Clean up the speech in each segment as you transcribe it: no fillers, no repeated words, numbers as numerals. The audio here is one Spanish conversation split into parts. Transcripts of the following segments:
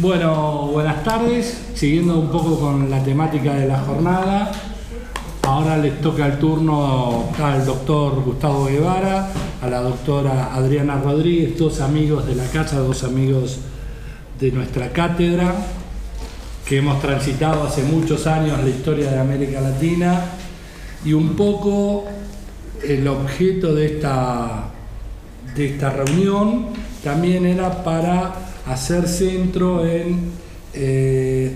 Bueno, buenas tardes. Siguiendo un poco con la temática de la jornada, ahora les toca el turno al doctor Gustavo Guevara, a la doctora Adriana Rodríguez, dos amigos de la casa, dos amigos de nuestra cátedra, que hemos transitado hace muchos años la historia de América Latina, y un poco el objeto de esta reunión también era para hacer centro en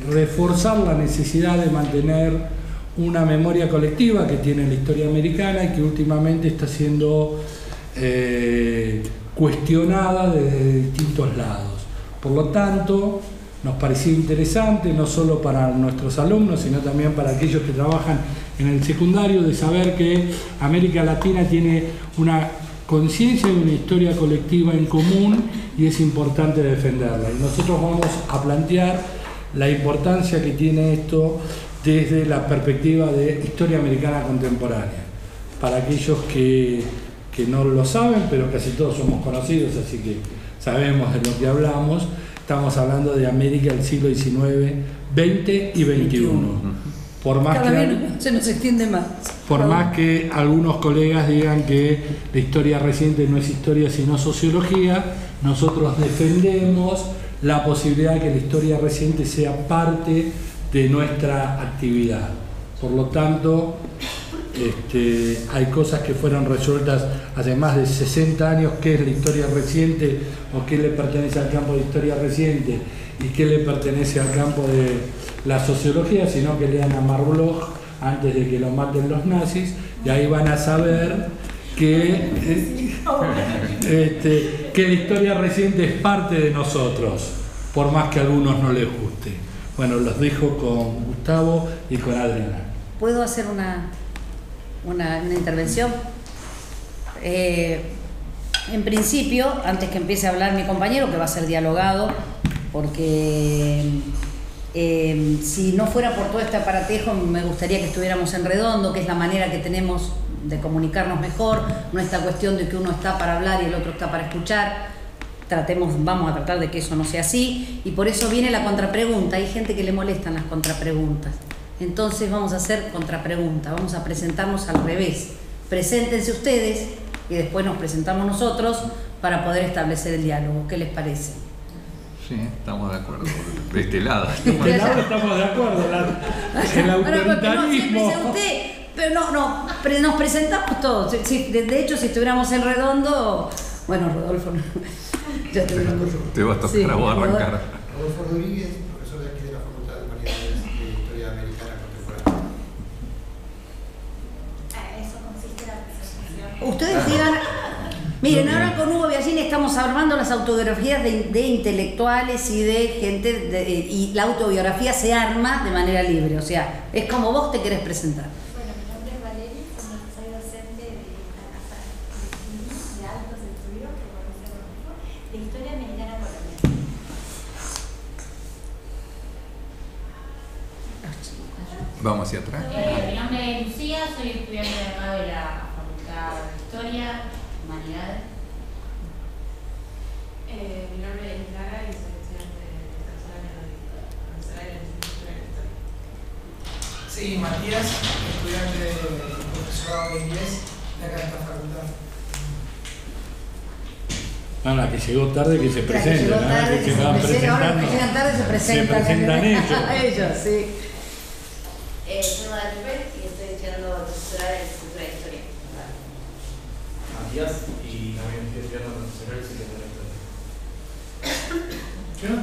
reforzar la necesidad de mantener una memoria colectiva que tiene la historia americana y que últimamente está siendo cuestionada desde distintos lados. Por lo tanto, nos pareció interesante, no solo para nuestros alumnos, sino también para aquellos que trabajan en el secundario, de saber que América Latina tiene una conciencia y una historia colectiva en común y es importante defenderla. Y nosotros vamos a plantear la importancia que tiene esto desde la perspectiva de historia americana contemporánea. Para aquellos que no lo saben, pero casi todos somos conocidos, así que sabemos de lo que hablamos. Estamos hablando de América del siglo XIX, XX y XXI. Por más Cada vez se nos extiende más. Por más que algunos colegas digan que la historia reciente no es historia sino sociología, nosotros defendemos la posibilidad de que la historia reciente sea parte de nuestra actividad. Por lo tanto, hay cosas que fueron resueltas hace más de 60 años, qué es la historia reciente o qué le pertenece al campo de historia reciente y qué le pertenece al campo de la sociología, sino que lean a Marc Bloch antes de que lo maten los nazis, y ahí van a saber que la historia reciente es parte de nosotros, por más que a algunos no les guste. Bueno, los dejo con Gustavo y con Adriana. ¿Puedo hacer una intervención? En principio, antes que empiece a hablar mi compañero, que va a ser dialogado, porque si no fuera por todo este aparatejo, me gustaría que estuviéramos en redondo, que es la manera que tenemos de comunicarnos mejor, no esta cuestión de que uno está para hablar y el otro está para escuchar. Vamos a tratar de que eso no sea así, y por eso viene la contrapregunta. Hay gente que le molestan las contrapreguntas, entonces vamos a hacer contrapregunta, vamos a presentarnos al revés. Preséntense ustedes y después nos presentamos nosotros para poder establecer el diálogo. ¿Qué les parece? Sí, estamos de acuerdo. De este lado. De este lado estamos de acuerdo. El autoritarismo. Pero no, nos presentamos todos. De hecho, si estuviéramos en redondo, bueno, Rodolfo, ya te va a tocar a vos arrancar. Rodolfo Rodríguez, profesor de aquí de la Facultad de Humanidades de Historia Americana Contemporánea. Eso consiste en la presentación. Ustedes digan. Miren, ahora con Hugo Biagini estamos armando las autobiografías de intelectuales y de gente, y la autobiografía se arma de manera libre, o sea, es como vos te querés presentar. Bueno, mi nombre es Valeria, soy docente de la Casa de Altos Estudios, que conoce Rodolfo, de Historia Americana Colombiana. Vamos hacia atrás. Mi nombre es Lucía, soy estudiante de acá de la Facultad de Historia, Humanidades. Mi nombre es Lara y soy estudiante de tercer año de Instituto de Historia. Sí, Matías, estudiante de profesorado de inglés de acá de esta facultad. Bueno, la que llegó tarde que se presente, ¿no? Que se van presentando. Ahora que llegan tarde se presentan. Se presentan ellos. Ellos, sí. Soy Guadalupe y estoy estudiando doctorado en Instituto de Historia. Matías, y también estoy estudiando profesorado en Instituto de Historia.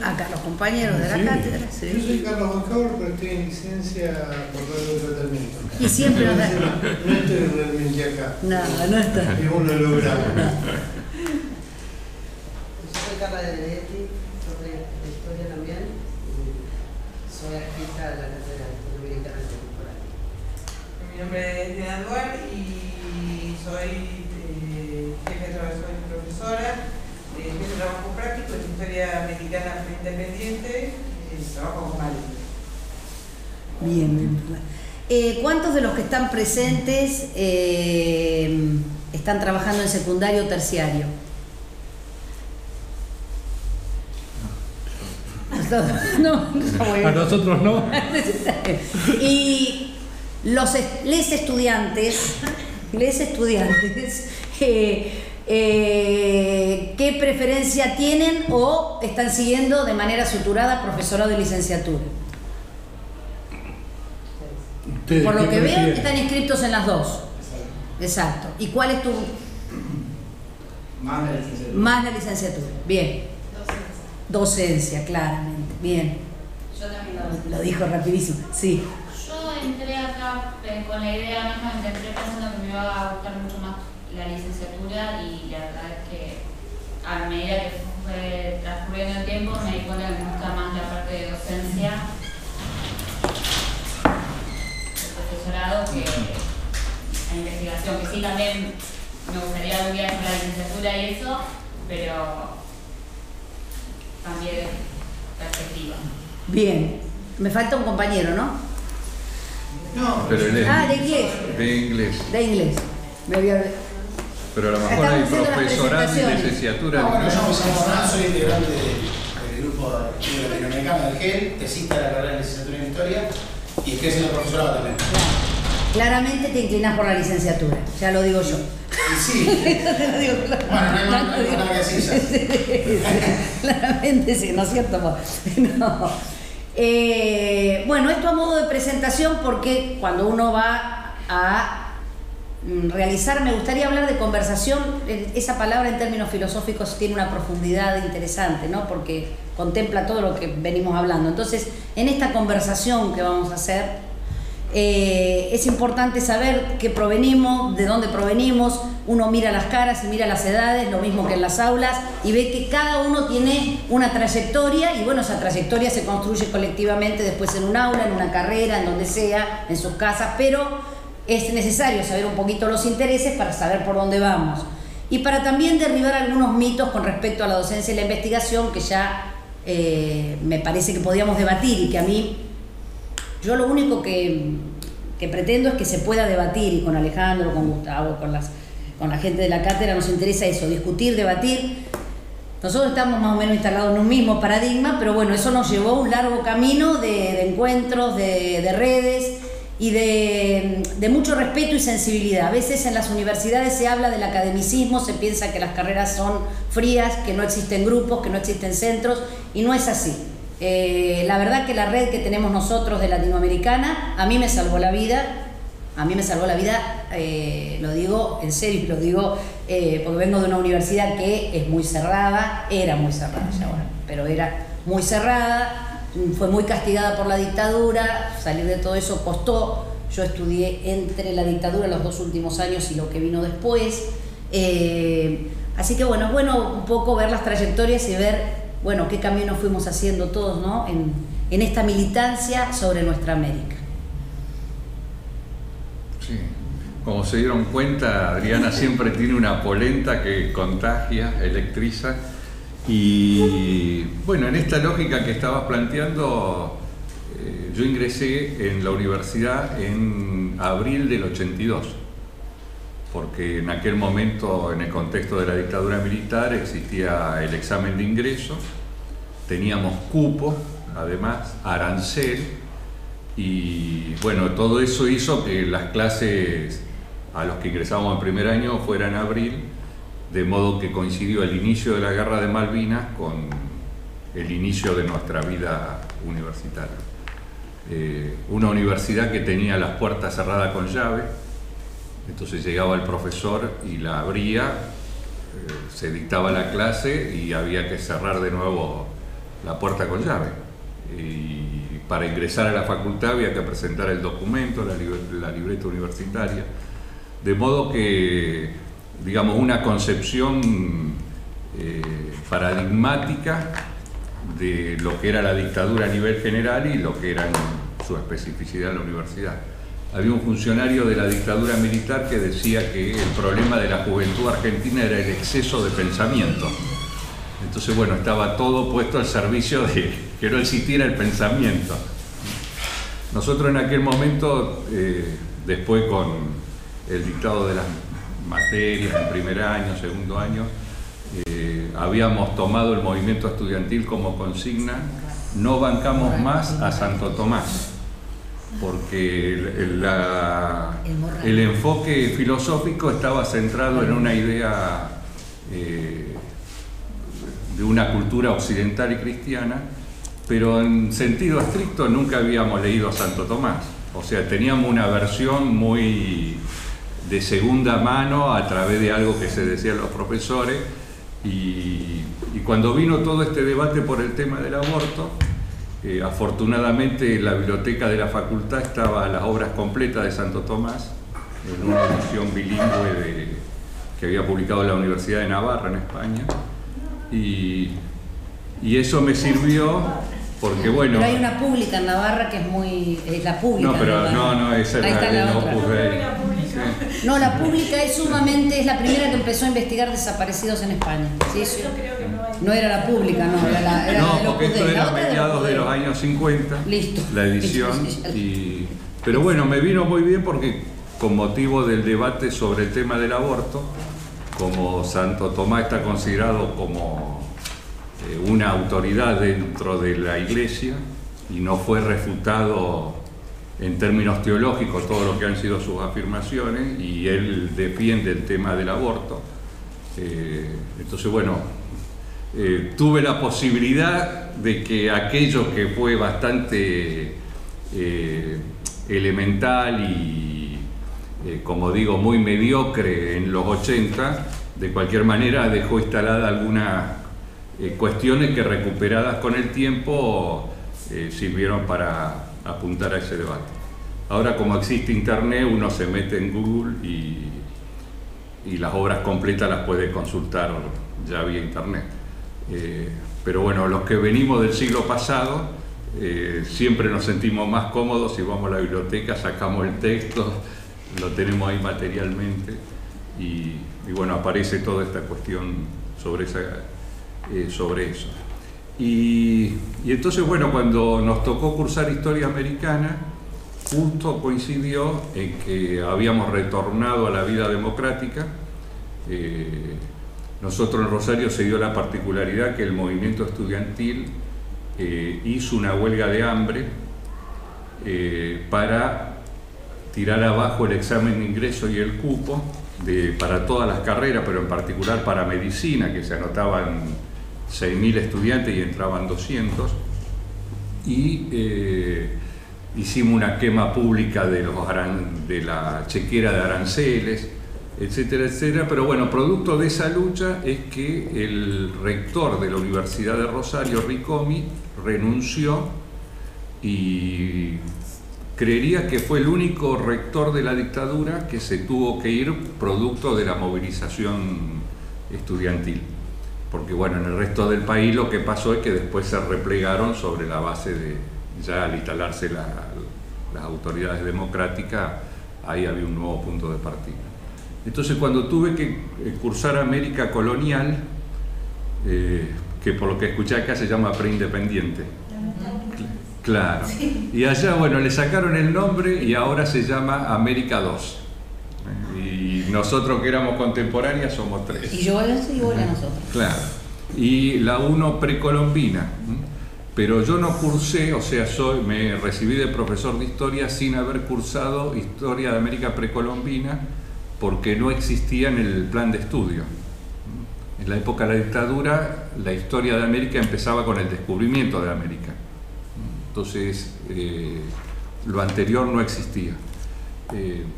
Acá los compañeros de la cátedra. Sí. Yo soy Carlos Bancabro, pero estoy en licencia por todo el tratamiento. Y siempre nos da. No estoy realmente acá. No está. Es un holograma. Yo soy Carla de Benedetti, soy de Historia también, y soy artista de la Cátedra de Historia Americana Contemporánea. Mi nombre es Diana Duar y soy jefe de trabajo, soy profesora, jefe de trabajo práctico de Historia Americana Independiente, trabajo con Mali. Bien. ¿Cuántos de los que están presentes están trabajando en secundario o terciario? A nosotros no. Y les estudiantes, ¿qué preferencia tienen o están siguiendo de manera suturada profesorado y licenciatura? Por lo que veo, están inscritos en las dos. Exacto. ¿Y cuál es tu...? Más la licenciatura. Más la licenciatura. Bien. Docencia, claramente. Bien. Yo también lo dijo rapidísimo. Sí. Yo entré acá con la idea misma, entré pensando que me iba a gustar mucho más la licenciatura y la verdad es que a medida que fue transcurriendo el tiempo me di cuenta que me gusta más la parte de docencia, el profesorado, que la investigación, que sí también me gustaría algún día hacer la licenciatura y eso, pero cambié de perspectiva. Bien. Me falta un compañero, ¿no? No, pero él es de inglés. De inglés. De inglés. Me había... Pero a lo mejor hay profesorado y licenciatura. Bueno, yo soy integrante del grupo latinoamericano del GEL, tesista de la carrera de licenciatura en Historia y ejerce el profesorado también. Claramente te inclinas por la licenciatura, ya lo digo yo. Sí. Te lo digo claro. Bueno, no hay nada que decir ya. Claramente sí, ¿no es cierto? No. Bueno, esto a modo de presentación porque cuando uno va a realizar, me gustaría hablar de conversación, esa palabra en términos filosóficos tiene una profundidad interesante, ¿no? Porque contempla todo lo que venimos hablando. Entonces, en esta conversación que vamos a hacer, es importante saber qué provenimos, de dónde provenimos. Uno mira las caras y mira las edades, lo mismo que en las aulas, y ve que cada uno tiene una trayectoria y bueno, esa trayectoria se construye colectivamente después en un aula, en una carrera, en donde sea, en sus casas, pero es necesario saber un poquito los intereses para saber por dónde vamos y para también derribar algunos mitos con respecto a la docencia y la investigación que ya me parece que podíamos debatir y que a mí, yo lo único que pretendo es que se pueda debatir, y con Alejandro, con Gustavo, con la gente de la cátedra nos interesa eso, discutir, debatir. Nosotros estamos más o menos instalados en un mismo paradigma, pero bueno, eso nos llevó a un largo camino de encuentros, de redes y de mucho respeto y sensibilidad. A veces en las universidades se habla del academicismo, se piensa que las carreras son frías, que no existen grupos, que no existen centros, y no es así. La verdad que la red que tenemos nosotros de Latinoamericana a mí me salvó la vida, lo digo en serio, lo digo porque vengo de una universidad que es muy cerrada, era muy cerrada ya ahora, pero era muy cerrada, fue muy castigada por la dictadura, salir de todo eso costó. Yo estudié entre la dictadura los 2 últimos años y lo que vino después, así que bueno, es bueno un poco ver las trayectorias y ver bueno, qué camino fuimos haciendo todos, ¿no? En esta militancia sobre nuestra América. Sí, como se dieron cuenta, Adriana siempre tiene una polenta que contagia, electriza. Y bueno, en esta lógica que estabas planteando, yo ingresé en la universidad en abril del 82. Porque en aquel momento, en el contexto de la dictadura militar, existía el examen de ingreso, teníamos cupo, además, arancel, y bueno, todo eso hizo que las clases a los que ingresábamos en primer año fueran en abril, de modo que coincidió el inicio de la Guerra de Malvinas con el inicio de nuestra vida universitaria. Una universidad que tenía las puertas cerradas con llave. Entonces llegaba el profesor y la abría, se dictaba la clase y había que cerrar de nuevo la puerta con llave. Y para ingresar a la facultad había que presentar el documento, la libreta universitaria. De modo que, digamos, una concepción paradigmática de lo que era la dictadura a nivel general y lo que era su especificidad en la universidad. Había un funcionario de la dictadura militar que decía que el problema de la juventud argentina era el exceso de pensamiento. Entonces, bueno, estaba todo puesto al servicio de que no existiera el pensamiento. Nosotros en aquel momento, después con el dictado de las materias en primer año, segundo año, habíamos tomado el movimiento estudiantil como consigna no bancamos más a Santo Tomás, porque el enfoque filosófico estaba centrado en una idea de una cultura occidental y cristiana, pero en sentido estricto nunca habíamos leído a Santo Tomás. O sea, teníamos una versión muy de segunda mano a través de algo que se decían los profesores, y cuando vino todo este debate por el tema del aborto, afortunadamente en la biblioteca de la facultad estaban las obras completas de Santo Tomás, en una edición bilingüe que había publicado la Universidad de Navarra en España, y eso me sirvió porque, bueno... Pero hay una pública en Navarra que es muy... es la pública. No, pero no, esa ahí es la Opus Dei. Sí. No, la pública es sumamente... es la primera que empezó a investigar desaparecidos en España. Sí, sí. No era la pública, no, era no, porque esto era mediados de los años 50, listo, la edición, pero bueno, me vino muy bien porque con motivo del debate sobre el tema del aborto, como Santo Tomás está considerado como una autoridad dentro de la Iglesia y no fue refutado en términos teológicos todo lo que han sido sus afirmaciones, y él defiende el tema del aborto, entonces bueno, tuve la posibilidad de que aquello que fue bastante elemental y, como digo, muy mediocre en los 80, de cualquier manera dejó instalada algunas cuestiones que, recuperadas con el tiempo, sirvieron para apuntar a ese debate. Ahora, como existe Internet, uno se mete en Google y las obras completas las puede consultar ya vía Internet. Pero bueno, los que venimos del siglo pasado siempre nos sentimos más cómodos si vamos a la biblioteca, sacamos el texto, lo tenemos ahí materialmente, y bueno, aparece toda esta cuestión sobre eso. Y entonces, bueno, cuando nos tocó cursar Historia Americana, justo coincidió en que habíamos retornado a la vida democrática. Nosotros en Rosario se dio la particularidad que el movimiento estudiantil hizo una huelga de hambre para tirar abajo el examen de ingreso y el cupo para todas las carreras, pero en particular para medicina, que se anotaban 6.000 estudiantes y entraban 200, y hicimos una quema pública de la chequera de aranceles, etcétera, etcétera. Pero bueno, producto de esa lucha es que el rector de la Universidad de Rosario, Ricomi, renunció, y creería que fue el único rector de la dictadura que se tuvo que ir producto de la movilización estudiantil. Porque bueno, en el resto del país lo que pasó es que después se replegaron sobre la base de, ya al instalarse las autoridades democráticas, ahí había un nuevo punto de partida. Entonces, cuando tuve que cursar América Colonial, que por lo que escuché acá se llama preindependiente. Claro. Y allá, bueno, le sacaron el nombre y ahora se llama América II. Y nosotros que éramos contemporáneas somos 3. Y yo era igual a nosotros. Claro. Y la 1 precolombina. Pero yo no cursé, o sea, me recibí de profesor de historia sin haber cursado Historia de América Precolombina, porque no existía en el plan de estudio. En la época de la dictadura, la historia de América empezaba con el descubrimiento de América. Entonces, lo anterior no existía.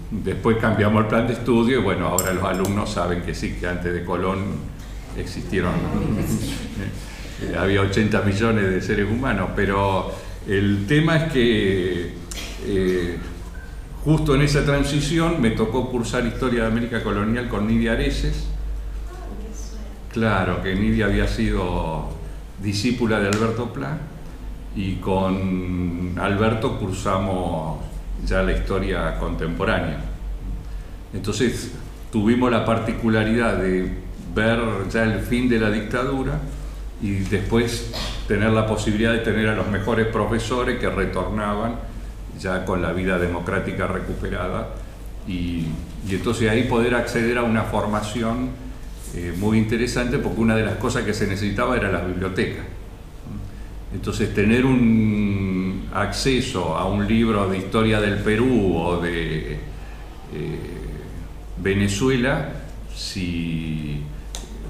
Después cambiamos el plan de estudio y bueno, ahora los alumnos saben que sí, que antes de Colón existieron, había 80 millones de seres humanos, pero el tema es que justo en esa transición me tocó cursar Historia de América Colonial con Nidia Areces. Claro, que Nidia había sido discípula de Alberto Pla, y con Alberto cursamos ya la historia contemporánea. Entonces tuvimos la particularidad de ver ya el fin de la dictadura y después tener la posibilidad de tener a los mejores profesores que retornaban ya con la vida democrática recuperada, y entonces ahí poder acceder a una formación muy interesante, porque una de las cosas que se necesitaba era la biblioteca. Entonces tener un acceso a un libro de historia del Perú o de Venezuela, si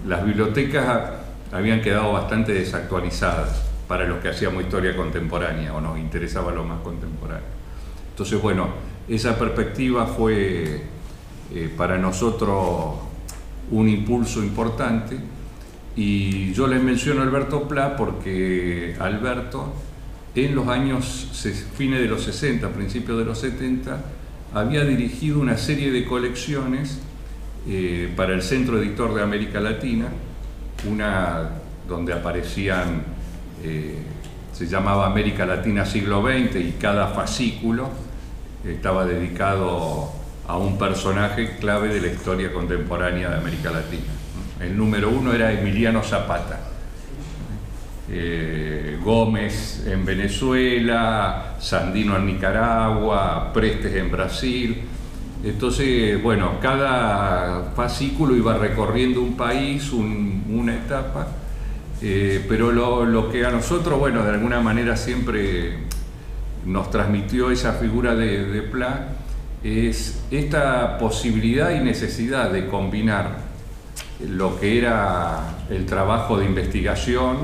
las bibliotecas habían quedado bastante desactualizadas para los que hacíamos historia contemporánea o nos interesaba lo más contemporáneo. Entonces, bueno, esa perspectiva fue para nosotros un impulso importante. Y yo les menciono a Alberto Pla porque Alberto, en los años fines de los 60, principios de los 70, había dirigido una serie de colecciones para el Centro Editor de América Latina, una donde aparecían, se llamaba América Latina Siglo XX, y cada fascículo estaba dedicado a un personaje clave de la historia contemporánea de América Latina. El número 1 era Emiliano Zapata, Gómez en Venezuela, Sandino en Nicaragua, Prestes en Brasil. Entonces, bueno, cada fascículo iba recorriendo un país, una etapa, pero lo que a nosotros, bueno, de alguna manera siempre nos transmitió esa figura de Pla es esta posibilidad y necesidad de combinar lo que era el trabajo de investigación,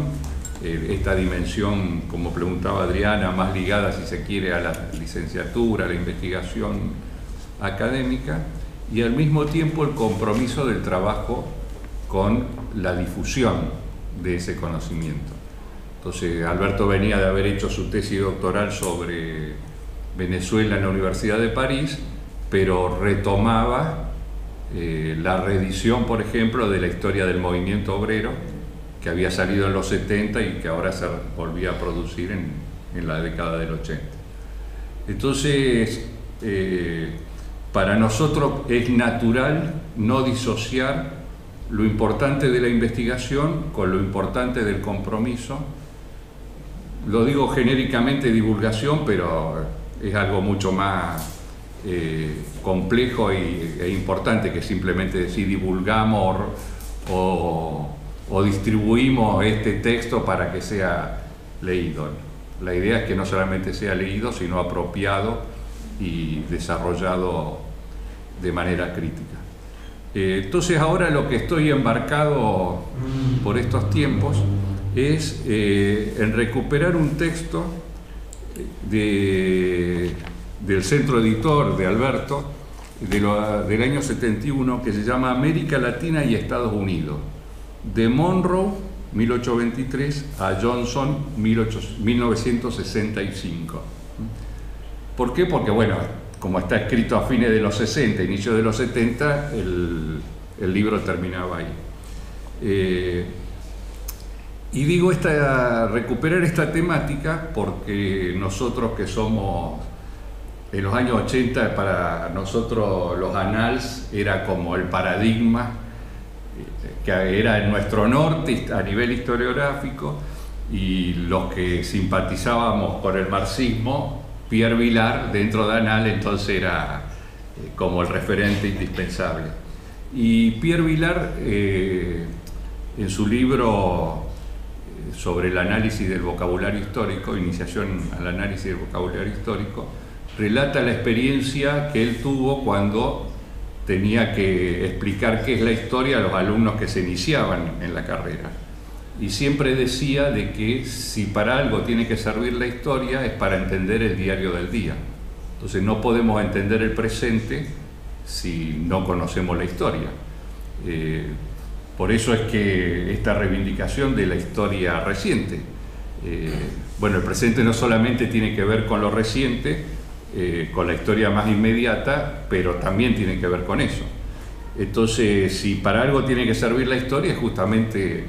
esta dimensión, como preguntaba Adriana, más ligada, si se quiere, a la licenciatura, a la investigación académica, y al mismo tiempo el compromiso del trabajo con la difusión de ese conocimiento. Entonces, Alberto venía de haber hecho su tesis doctoral sobre Venezuela en la Universidad de París, pero retomaba la reedición, por ejemplo, de la historia del movimiento obrero, que había salido en los 70 y que ahora se volvía a producir en la década del 80. Entonces, para nosotros es natural no disociar lo importante de la investigación con lo importante del compromiso. Lo digo genéricamente divulgación, pero es algo mucho más complejo e importante que simplemente decir divulgamos o distribuimos este texto para que sea leído. La idea es que no solamente sea leído, sino apropiado y desarrollado de manera crítica. Entonces ahora lo que estoy embarcado por estos tiempos es en recuperar un texto del Centro Editor de Alberto del año 71 que se llama América Latina y Estados Unidos, de Monroe 1823 a Johnson 1965. ¿Por qué? Porque, bueno, como está escrito a fines de los 60, inicio de los 70, el libro terminaba ahí. Y digo recuperar esta temática porque nosotros que somos, en los años 80, para nosotros los annals era como el paradigma, que era en nuestro norte a nivel historiográfico, y los que simpatizábamos con el marxismo, Pierre Vilar dentro de Annals entonces era como el referente indispensable. Y Pierre Vilar, en su libro sobre el análisis del vocabulario histórico, Iniciación al análisis del vocabulario histórico, relata la experiencia que él tuvo cuando tenía que explicar qué es la historia a los alumnos que se iniciaban en la carrera. Y siempre decía de que si para algo tiene que servir la historia es para entender el diario del día. Entonces no podemos entender el presente si no conocemos la historia. Por eso es que esta reivindicación de la historia reciente. Bueno, el presente no solamente tiene que ver con lo reciente, con la historia más inmediata, pero también tiene que ver con eso. Entonces, si para algo tiene que servir la historia es justamente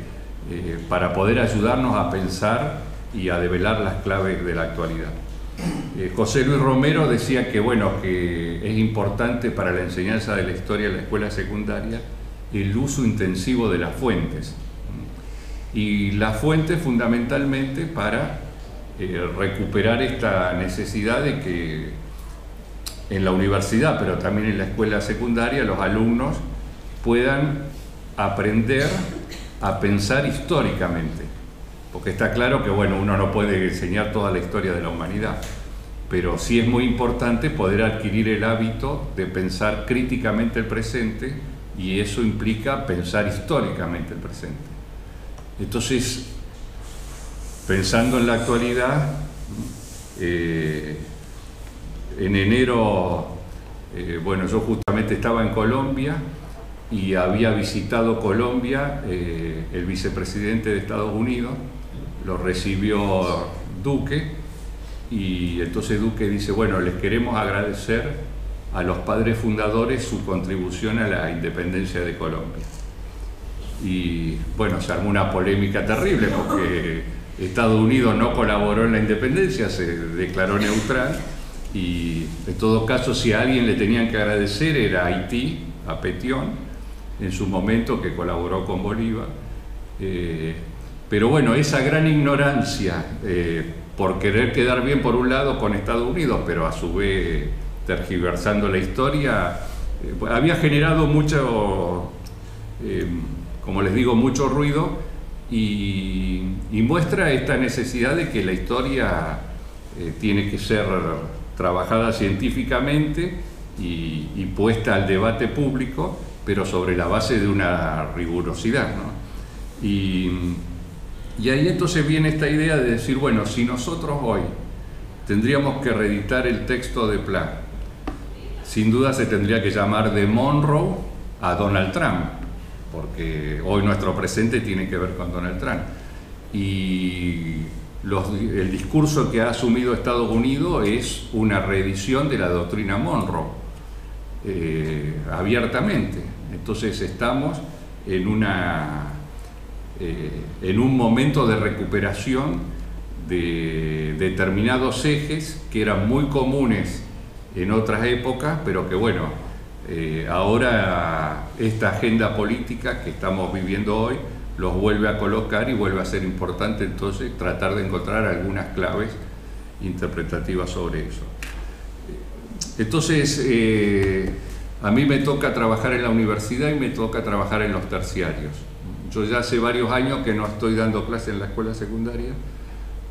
para poder ayudarnos a pensar y a develar las claves de la actualidad. José Luis Romero decía que, bueno, que es importante para la enseñanza de la historia en la escuela secundaria el uso intensivo de las fuentes. Y las fuentes fundamentalmente para recuperar esta necesidad de que en la universidad, pero también en la escuela secundaria, los alumnos puedan aprender a pensar históricamente. porque está claro que bueno, uno no puede enseñar toda la historia de la humanidad, pero sí es muy importante poder adquirir el hábito de pensar críticamente el presente, y eso implica pensar históricamente el presente. Entonces, pensando en la actualidad, en enero, bueno, yo justamente estaba en Colombia y había visitado Colombia el vicepresidente de Estados Unidos, lo recibió Duque, y entonces Duque dice, bueno, les queremos agradecer a los padres fundadores su contribución a la independencia de Colombia. Y bueno, se armó una polémica terrible porque Estados Unidos no colaboró en la independencia, se declaró neutral, y en todo caso, si a alguien le tenían que agradecer era a Haití, a Petión, en su momento, que colaboró con Bolívar. Pero bueno, esa gran ignorancia por querer quedar bien por un lado con Estados Unidos, pero a su vez tergiversando la historia, había generado mucho, como les digo, mucho ruido, y muestra esta necesidad de que la historia tiene que ser trabajada científicamente y puesta al debate público, pero sobre la base de una rigurosidad, ¿no? Y ahí entonces viene esta idea de decir, bueno, si nosotros hoy tendríamos que reeditar el texto de Pla, sin duda se tendría que llamar de Monroe a Donald Trump, porque hoy nuestro presente tiene que ver con Donald Trump. Y el discurso que ha asumido Estados Unidos es una reedición de la doctrina Monroe, abiertamente. Entonces estamos en un momento de recuperación de determinados ejes que eran muy comunes en otras épocas, pero que bueno, ahora esta agenda política que estamos viviendo hoy los vuelve a colocar y vuelve a ser importante entonces tratar de encontrar algunas claves interpretativas sobre eso. Entonces, a mí me toca trabajar en la universidad y me toca trabajar en los terciarios. Yo ya hace varios años que no estoy dando clase en la escuela secundaria,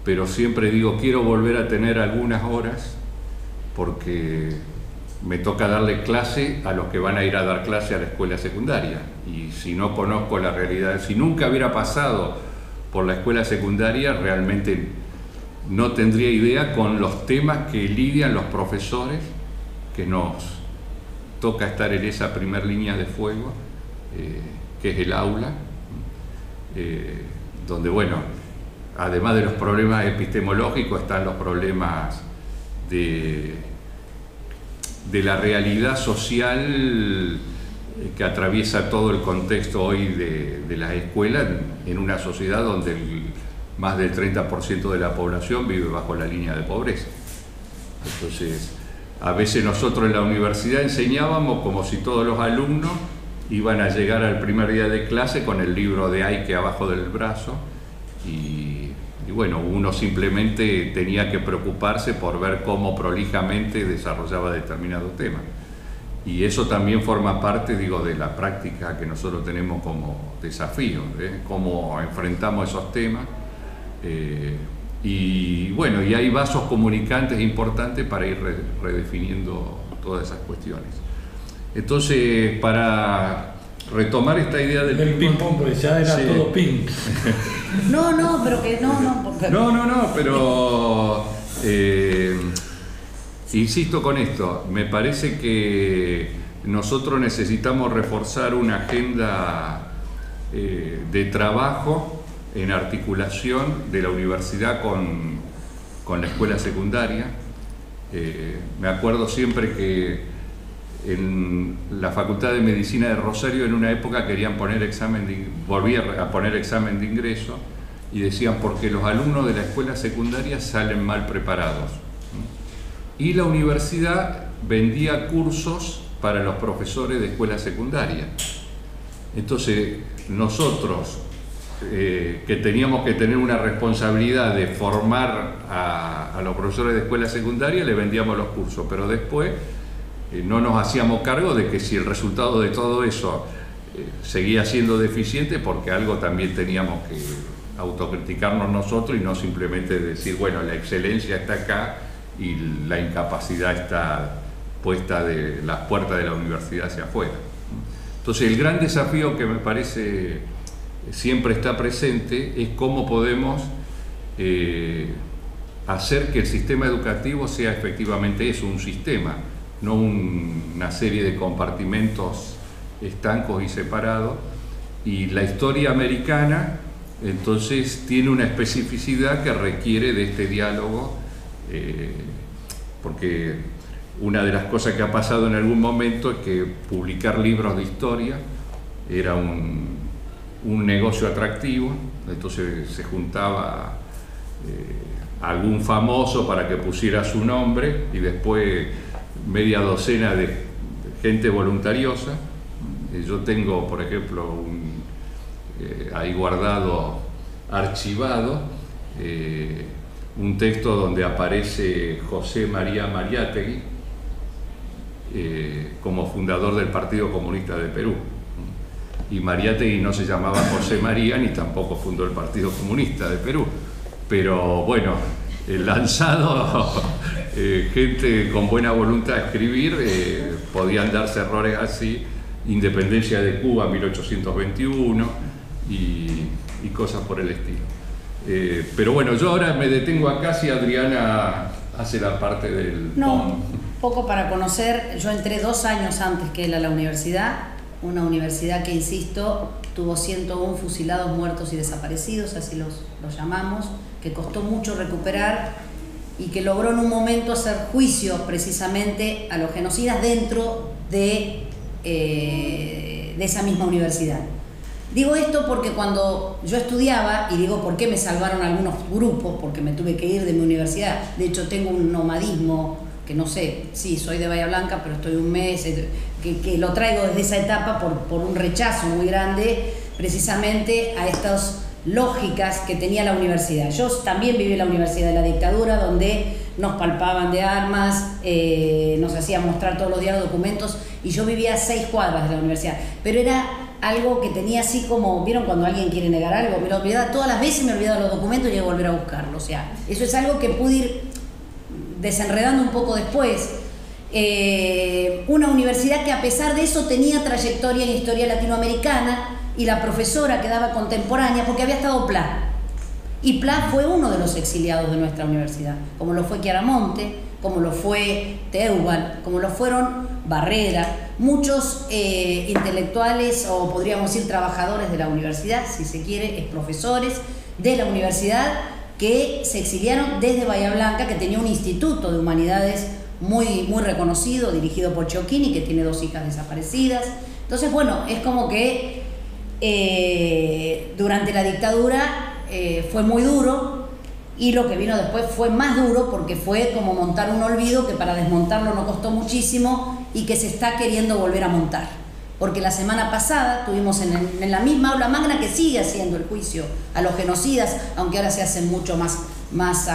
pero siempre digo, quiero volver a tener algunas horas porque me toca darle clase a los que van a ir a dar clase a la escuela secundaria. Y si no conozco la realidad, si nunca hubiera pasado por la escuela secundaria, realmente no tendría idea con los temas que lidian los profesores, que nos toca estar en esa primera línea de fuego, que es el aula, donde, bueno, además de los problemas epistemológicos, están los problemas de la realidad social que atraviesa todo el contexto hoy de las escuelas en una sociedad donde más del 30% de la población vive bajo la línea de pobreza. Entonces, a veces nosotros en la universidad enseñábamos como si todos los alumnos iban a llegar al primer día de clase con el libro de Aike abajo del brazo y bueno, uno simplemente tenía que preocuparse por ver cómo prolijamente desarrollaba determinado tema. Y eso también forma parte, digo, de la práctica que nosotros tenemos como desafío, cómo enfrentamos esos temas. Y bueno, y hay vasos comunicantes importantes para ir redefiniendo todas esas cuestiones. Entonces, para retomar esta idea del ping-pong, pues ya era todo ping. No, pero que no. No, pero insisto con esto, me parece que nosotros necesitamos reforzar una agenda de trabajo en articulación de la universidad con la escuela secundaria. Me acuerdo siempre que en la Facultad de Medicina de Rosario en una época querían poner volvían a poner examen de ingreso y decían porque los alumnos de la escuela secundaria salen mal preparados. Y la universidad vendía cursos para los profesores de escuela secundaria. Entonces nosotros que teníamos que tener una responsabilidad de formar a los profesores de escuela secundaria, le vendíamos los cursos, pero después no nos hacíamos cargo de que si el resultado de todo eso seguía siendo deficiente, porque algo también teníamos autocriticarnos nosotros y no simplemente decir, bueno, la excelencia está acá y la incapacidad está puesta de las puertas de la universidad hacia afuera. Entonces, el gran desafío que me parece siempre está presente es cómo podemos hacer que el sistema educativo sea efectivamente eso, un sistema, no una serie de compartimentos estancos y separados. Y la historia americana, entonces, tiene una especificidad que requiere de este diálogo, porque una de las cosas que ha pasado en algún momento es que publicar libros de historia era un negocio atractivo, entonces se juntaba algún famoso para que pusiera su nombre y después media docena de gente voluntariosa. Yo tengo, por ejemplo, ahí guardado, archivado, un texto donde aparece José María Mariátegui como fundador del Partido Comunista de Perú. Y Mariátegui no se llamaba José María ni tampoco fundó el Partido Comunista de Perú. Pero bueno, lanzado gente con buena voluntad de escribir, podían darse errores así, independencia de Cuba 1821 y cosas por el estilo. Pero bueno, yo ahora me detengo acá si Adriana hace la parte del... No, poco para conocer. Yo entré 2 años antes que él a la universidad, una universidad que, insisto, tuvo 101 fusilados, muertos y desaparecidos, así los llamamos, que costó mucho recuperar y que logró en un momento hacer juicio precisamente a los genocidas dentro de esa misma universidad. Digo esto porque cuando yo estudiaba, y digo por qué me salvaron algunos grupos, porque me tuve que ir de mi universidad, de hecho tengo un nomadismo que no sé, sí, soy de Bahía Blanca, pero estoy un mes, que lo traigo desde esa etapa por un rechazo muy grande precisamente a estas lógicas que tenía la universidad. Yo también viví en la universidad de la dictadura, donde nos palpaban de armas, nos hacían mostrar todos los días los documentos, y yo vivía a 6 cuadras de la universidad, pero era algo que tenía así como, ¿vieron cuando alguien quiere negar algo? Me lo olvidaba todas las veces, me olvidaba los documentos y llegué a volver a buscarlo. O sea, eso es algo que pude ir desenredando un poco después. Una universidad que a pesar de eso tenía trayectoria en historia latinoamericana, y la profesora que daba contemporánea, porque había estado Pla, y Pla fue uno de los exiliados de nuestra universidad, como lo fue Chiaramonte, como lo fue Teubal, como lo fueron Barrera, muchos intelectuales, o podríamos decir trabajadores de la universidad, si se quiere, profesores de la universidad, que se exiliaron desde Bahía Blanca, que tenía un instituto de humanidades muy reconocido, dirigido por Chioquini, que tiene 2 hijas desaparecidas. Entonces, bueno, es como que durante la dictadura fue muy duro, y lo que vino después fue más duro, porque fue como montar un olvido que para desmontarlo no costó muchísimo y que se está queriendo volver a montar. Porque la semana pasada tuvimos en la misma aula magna, que sigue haciendo el juicio a los genocidas, aunque ahora se hacen mucho más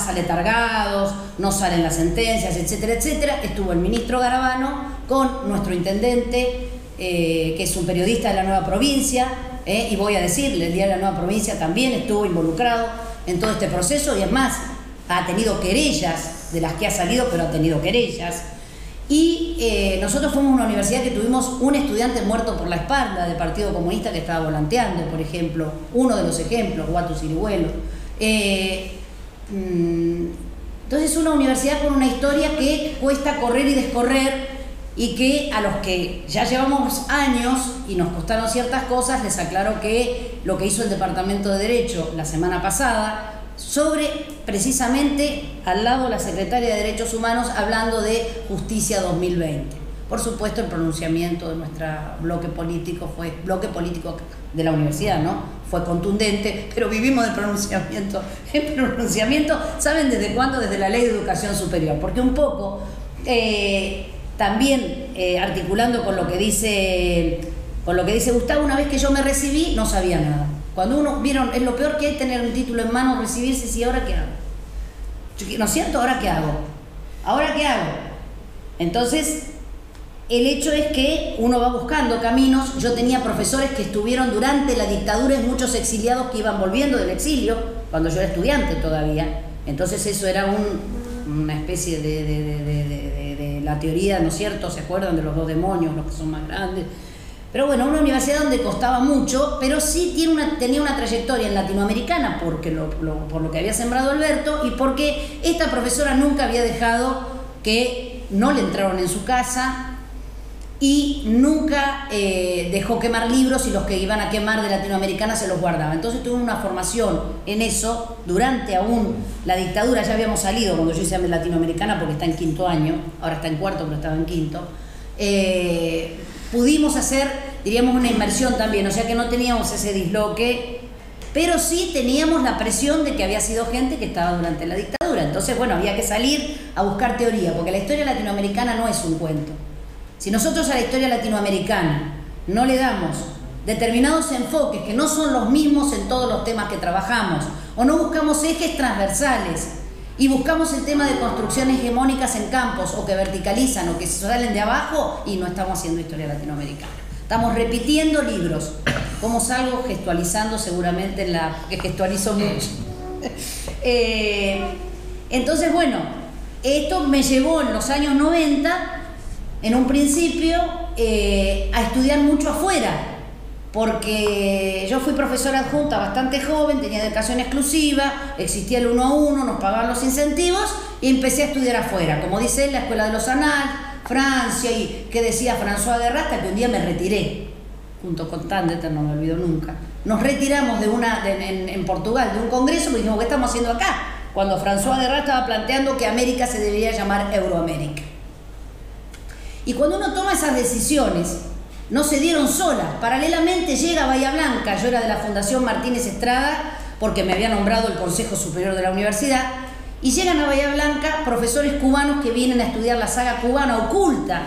aletargados, no salen las sentencias, etcétera, etcétera. Estuvo el ministro Garabano con nuestro intendente, que es un periodista de La Nueva Provincia, y voy a decirle, el diario La Nueva Provincia también estuvo involucrado en todo este proceso, y es más, ha tenido querellas, de las que ha salido, pero ha tenido querellas. Y nosotros fuimos una universidad que tuvimos un estudiante muerto por la espalda del Partido Comunista que estaba volanteando, por ejemplo, uno de los ejemplos, Guatu Sirihuelo. Entonces, una universidad con una historia que cuesta correr y descorrer, y que a los que ya llevamos años y nos costaron ciertas cosas, les aclaro que lo que hizo el Departamento de Derecho la semana pasada, sobre precisamente al lado de la Secretaria de Derechos Humanos, hablando de Justicia 2020. Por supuesto, el pronunciamiento de nuestro bloque político de la universidad, ¿no? Fue contundente, pero vivimos de pronunciamiento. El pronunciamiento, ¿saben desde cuándo? Desde la Ley de Educación Superior, porque un poco también articulando con lo que dice Gustavo, una vez que yo me recibí no sabía nada. Cuando uno, vieron, es lo peor que hay tener un título en mano, recibirse, si ahora qué hago. ¿No es cierto? ¿Ahora qué hago? ¿Ahora qué hago? Entonces, el hecho es que uno va buscando caminos. Yo tenía profesores que estuvieron durante la dictadura y muchos exiliados que iban volviendo del exilio, cuando yo era estudiante todavía. Entonces eso era una especie de la teoría, ¿no es cierto? ¿Se acuerdan de los dos demonios, los que son más grandes? Pero bueno, una universidad donde costaba mucho, pero sí tenía una trayectoria en latinoamericana porque por lo que había sembrado Alberto y porque esta profesora nunca había dejado que no le entraron en su casa y nunca dejó quemar libros, y los que iban a quemar de latinoamericana se los guardaba. Entonces tuve una formación en eso durante aún la dictadura. Ya habíamos salido cuando yo hice latinoamericana porque está en 5º año, ahora está en 4º pero estaba en 5º. Pudimos hacer, diríamos, una inmersión también, o sea que no teníamos ese disloque, pero sí teníamos la presión de que había sido gente que estaba durante la dictadura. Entonces, bueno, había que salir a buscar teoría, porque la historia latinoamericana no es un cuento. Si nosotros a la historia latinoamericana no le damos determinados enfoques que no son los mismos en todos los temas que trabajamos, o no buscamos ejes transversales, y buscamos el tema de construcciones hegemónicas en campos, o que verticalizan, o que se salen de abajo, y no estamos haciendo historia latinoamericana. Estamos repitiendo libros. ¿Cómo salgo? Gestualizando seguramente que gestualizo mucho. Entonces, bueno, esto me llevó en los años 90, en un principio, a estudiar mucho afuera, porque yo fui profesora adjunta bastante joven, tenía educación exclusiva, existía el 1 a 1, nos pagaban los incentivos y empecé a estudiar afuera, como dice él, la Escuela de los Annales, Francia, y que decía François Guerra, hasta que un día me retiré, junto con Tandeter, no me olvido nunca. Nos retiramos en Portugal de un congreso y dijimos, ¿qué estamos haciendo acá? Cuando François Guerra estaba planteando que América se debería llamar Euroamérica. Y cuando uno toma esas decisiones, no se dieron solas. Paralelamente llega a Bahía Blanca, yo era de la Fundación Martínez Estrada, porque me había nombrado el Consejo Superior de la Universidad, y llegan a Bahía Blanca profesores cubanos que vienen a estudiar la saga cubana oculta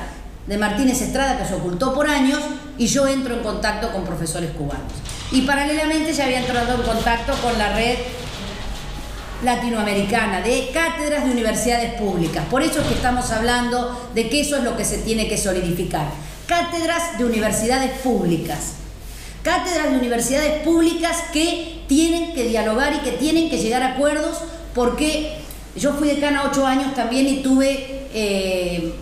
de Martínez Estrada, que se ocultó por años, y yo entro en contacto con profesores cubanos. Y paralelamente ya había entrado en contacto con la red latinoamericana de cátedras de universidades públicas. Por eso es que estamos hablando de que eso es lo que se tiene que solidificar. Cátedras de universidades públicas. Cátedras de universidades públicas que tienen que dialogar y que tienen que llegar a acuerdos, porque yo fui decana 8 años también y tuve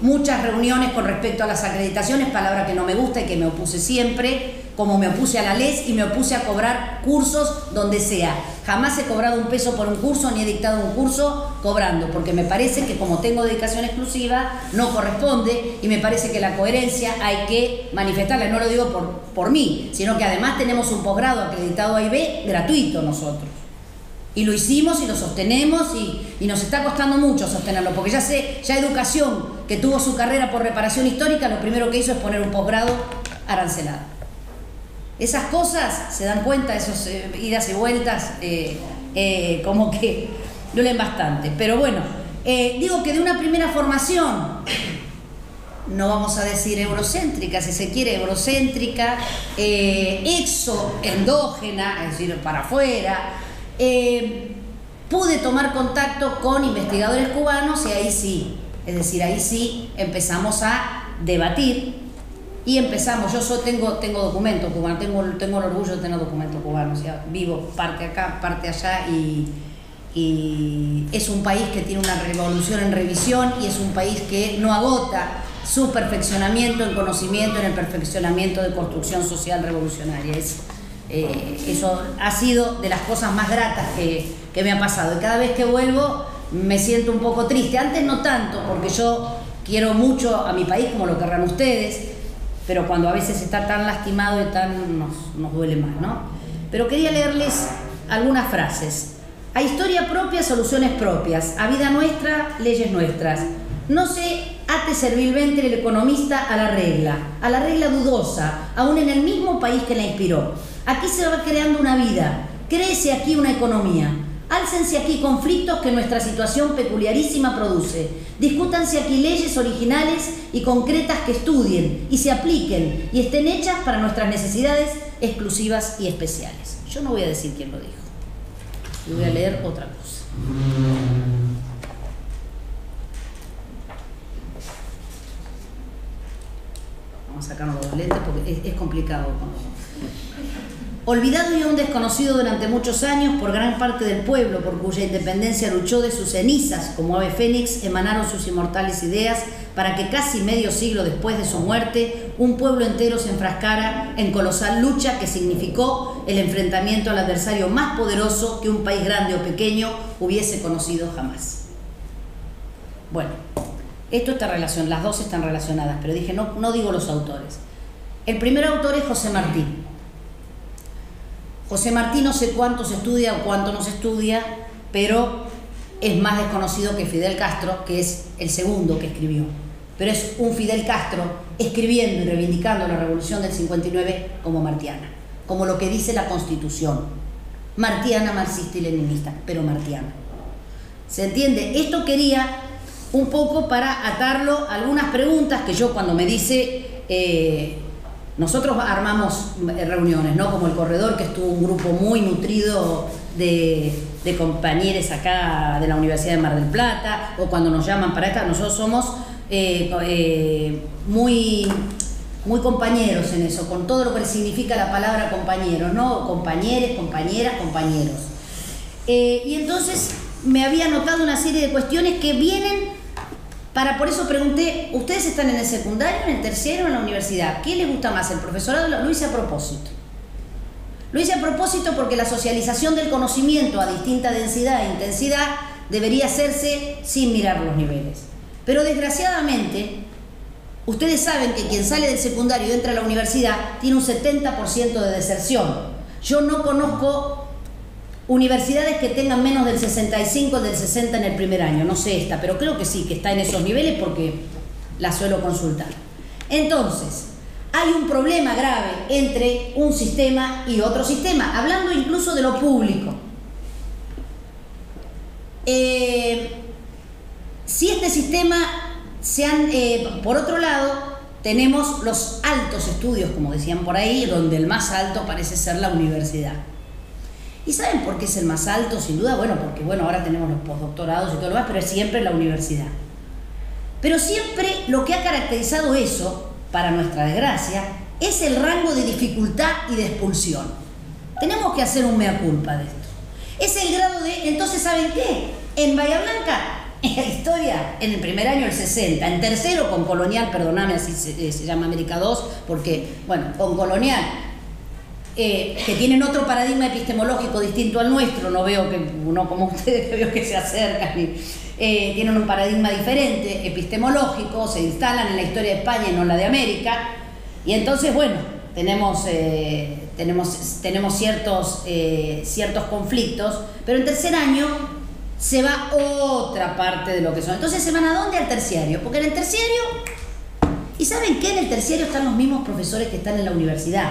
muchas reuniones con respecto a las acreditaciones, palabra que no me gusta y que me opuse siempre, como me opuse a la LES y me opuse a cobrar cursos donde sea. Jamás he cobrado un peso por un curso ni he dictado un curso cobrando, porque me parece que como tengo dedicación exclusiva no corresponde, y me parece que la coherencia hay que manifestarla. No lo digo por mí, sino que además tenemos un posgrado acreditado AIB gratuito nosotros. Y lo hicimos y lo sostenemos y nos está costando mucho sostenerlo, porque ya Educación, que tuvo su carrera por reparación histórica, lo primero que hizo es poner un posgrado arancelado. Esas cosas, se dan cuenta, esas idas y vueltas, como que duelen bastante. Pero bueno, digo que de una primera formación, no vamos a decir eurocéntrica, si se quiere eurocéntrica, exoendógena, es decir, para afuera, pude tomar contacto con investigadores cubanos y ahí sí, es decir, ahí sí empezamos a debatir. Y empezamos, tengo documentos cubanos, tengo el orgullo de tener documentos cubanos, o sea, vivo parte acá, parte allá, y es un país que tiene una revolución en revisión, y es un país que no agota su perfeccionamiento en conocimiento, en el perfeccionamiento de construcción social revolucionaria. Eso ha sido de las cosas más gratas que me ha pasado, y cada vez que vuelvo me siento un poco triste. Antes no tanto, porque yo quiero mucho a mi país, como lo querrán ustedes, pero cuando a veces está tan lastimado y nos duele más, ¿no? Pero quería leerles algunas frases. A historia propia, soluciones propias. A vida nuestra, leyes nuestras. No se ate servilmente el economista a la regla dudosa, aún en el mismo país que la inspiró. Aquí se va creando una vida, créese aquí una economía. Álcense aquí conflictos que nuestra situación peculiarísima produce. Discútanse aquí leyes originales y concretas que estudien y se apliquen y estén hechas para nuestras necesidades exclusivas y especiales. Yo no voy a decir quién lo dijo. Yo voy a leer otra cosa. Vamos a sacarnos los lentes porque es complicado. Olvidado y aún desconocido durante muchos años por gran parte del pueblo, por cuya independencia luchó, de sus cenizas, como ave fénix, emanaron sus inmortales ideas para que casi medio siglo después de su muerte, un pueblo entero se enfrascara en colosal lucha que significó el enfrentamiento al adversario más poderoso que un país grande o pequeño hubiese conocido jamás. Bueno, esto está relacionado, las dos están relacionadas, pero dije, no digo los autores. El primer autor es José Martí. José Martí no sé cuánto se estudia o cuánto no se estudia, pero es más desconocido que Fidel Castro, que es el segundo que escribió. Pero es un Fidel Castro escribiendo y reivindicando la revolución del 59 como martiana, como lo que dice la Constitución. Martiana, marxista y leninista, pero martiana. ¿Se entiende? Esto quería un poco para atarlo a algunas preguntas que yo cuando me dice... nosotros armamos reuniones, ¿no? Como el Corredor, que estuvo un grupo muy nutrido de compañeros acá de la Universidad de Mar del Plata, o cuando nos llaman para esta, nosotros somos muy compañeros en eso, con todo lo que significa la palabra compañeros, ¿no? Compañeres, compañeras, compañeros. Y entonces me había notado una serie de cuestiones que vienen... Por eso pregunté, ¿ustedes están en el secundario, en el terciario o en la universidad? ¿Qué les gusta más? ¿El profesorado? Lo hice a propósito. Lo hice a propósito porque la socialización del conocimiento a distinta densidad e intensidad debería hacerse sin mirar los niveles. Pero desgraciadamente, ustedes saben que quien sale del secundario y entra a la universidad tiene un 70% de deserción. Yo no conozco universidades que tengan menos del 65, del 60 en el primer año, no sé esta, pero creo que sí, que está en esos niveles porque la suelo consultar. Entonces, hay un problema grave entre un sistema y otro sistema, hablando incluso de lo público. Si este sistema por otro lado, tenemos los altos estudios, como decían por ahí, donde el más alto parece ser la universidad. ¿Y saben por qué es el más alto? Sin duda, porque ahora tenemos los postdoctorados y todo lo demás, pero es siempre la universidad. Pero siempre lo que ha caracterizado eso, para nuestra desgracia, es el rango de dificultad y de expulsión. Tenemos que hacer un mea culpa de esto. Es el grado de... Entonces, ¿saben qué? En Bahía Blanca, en la historia, en el primer año el 60, en tercero con Colonial, perdóname, así se llama América 2, porque, con Colonial... que tienen otro paradigma epistemológico distinto al nuestro, no veo que uno como ustedes, que veo que se acercan, tienen un paradigma diferente, epistemológico, se instalan en la historia de España y no en la de América, y entonces, tenemos ciertos conflictos, pero en tercer año se va otra parte de lo que son. Entonces, ¿se van a dónde? Al terciario, porque en el terciario, ¿y saben qué? En el terciario están los mismos profesores que están en la universidad,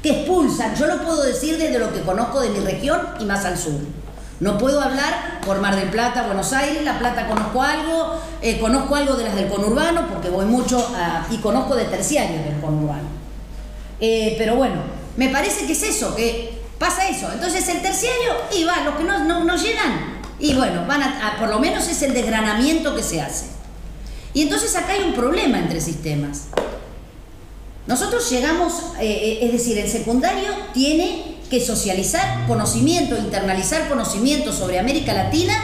que expulsan. Yo lo puedo decir desde lo que conozco de mi región y más al sur. No puedo hablar por Mar del Plata, Buenos Aires, La Plata conozco algo de las del conurbano, porque voy mucho y conozco de terciarios del conurbano. Pero me parece que es eso, que pasa eso. Entonces el terciario, y va, los que no llegan, y van por lo menos es el desgranamiento que se hace. Y entonces acá hay un problema entre sistemas. Nosotros llegamos, es decir, el secundario tiene que socializar conocimiento, internalizar conocimiento sobre América Latina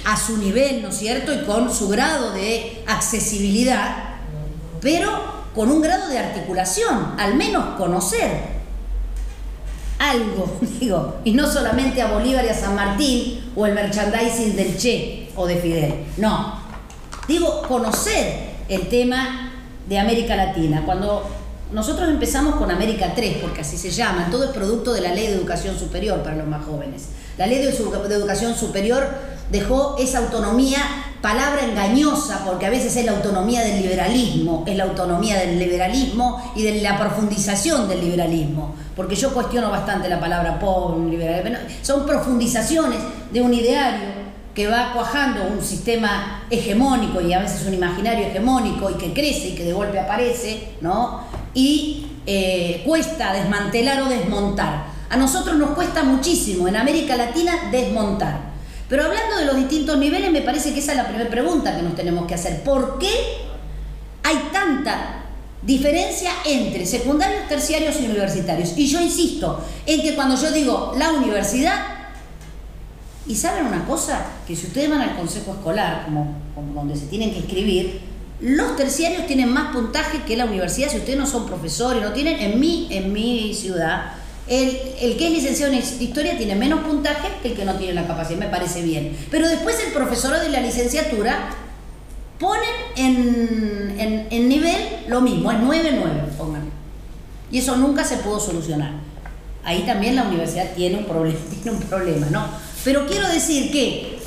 a su nivel, ¿no es cierto? Y con su grado de accesibilidad, pero con un grado de articulación, al menos conocer algo, y no solamente a Bolívar y a San Martín o el merchandising del Che o de Fidel, no. Conocer el tema de América Latina. Cuando nosotros empezamos con América 3, porque así se llama, todo es producto de la Ley de Educación Superior para los más jóvenes. La Ley de Educación Superior dejó esa autonomía, palabra engañosa, porque a veces es la autonomía del liberalismo, y de la profundización del liberalismo, porque yo cuestiono bastante la palabra liberalismo. Son profundizaciones de un ideario que va cuajando un sistema hegemónico y a veces un imaginario hegemónico y que crece y que de golpe aparece, ¿no? Y cuesta desmantelar o desmontar. A nosotros nos cuesta muchísimo en América Latina desmontar. Pero hablando de los distintos niveles, me parece que esa es la primera pregunta que nos tenemos que hacer. ¿Por qué hay tanta diferencia entre secundarios, terciarios y universitarios. Y yo insisto en que cuando yo digo la universidad, y saben una cosa, que si ustedes van al consejo escolar, como donde se tienen que inscribir, los terciarios tienen más puntaje que la universidad. Si ustedes no son profesores, no tienen, en mi ciudad, el que es licenciado en historia tiene menos puntaje que el que no tiene la capacidad, me parece bien. Pero después el profesorado de la licenciatura ponen en nivel lo mismo, es 9-9, pónganlo. Y eso nunca se pudo solucionar. Ahí también la universidad tiene un problema, ¿no? Pero quiero decir que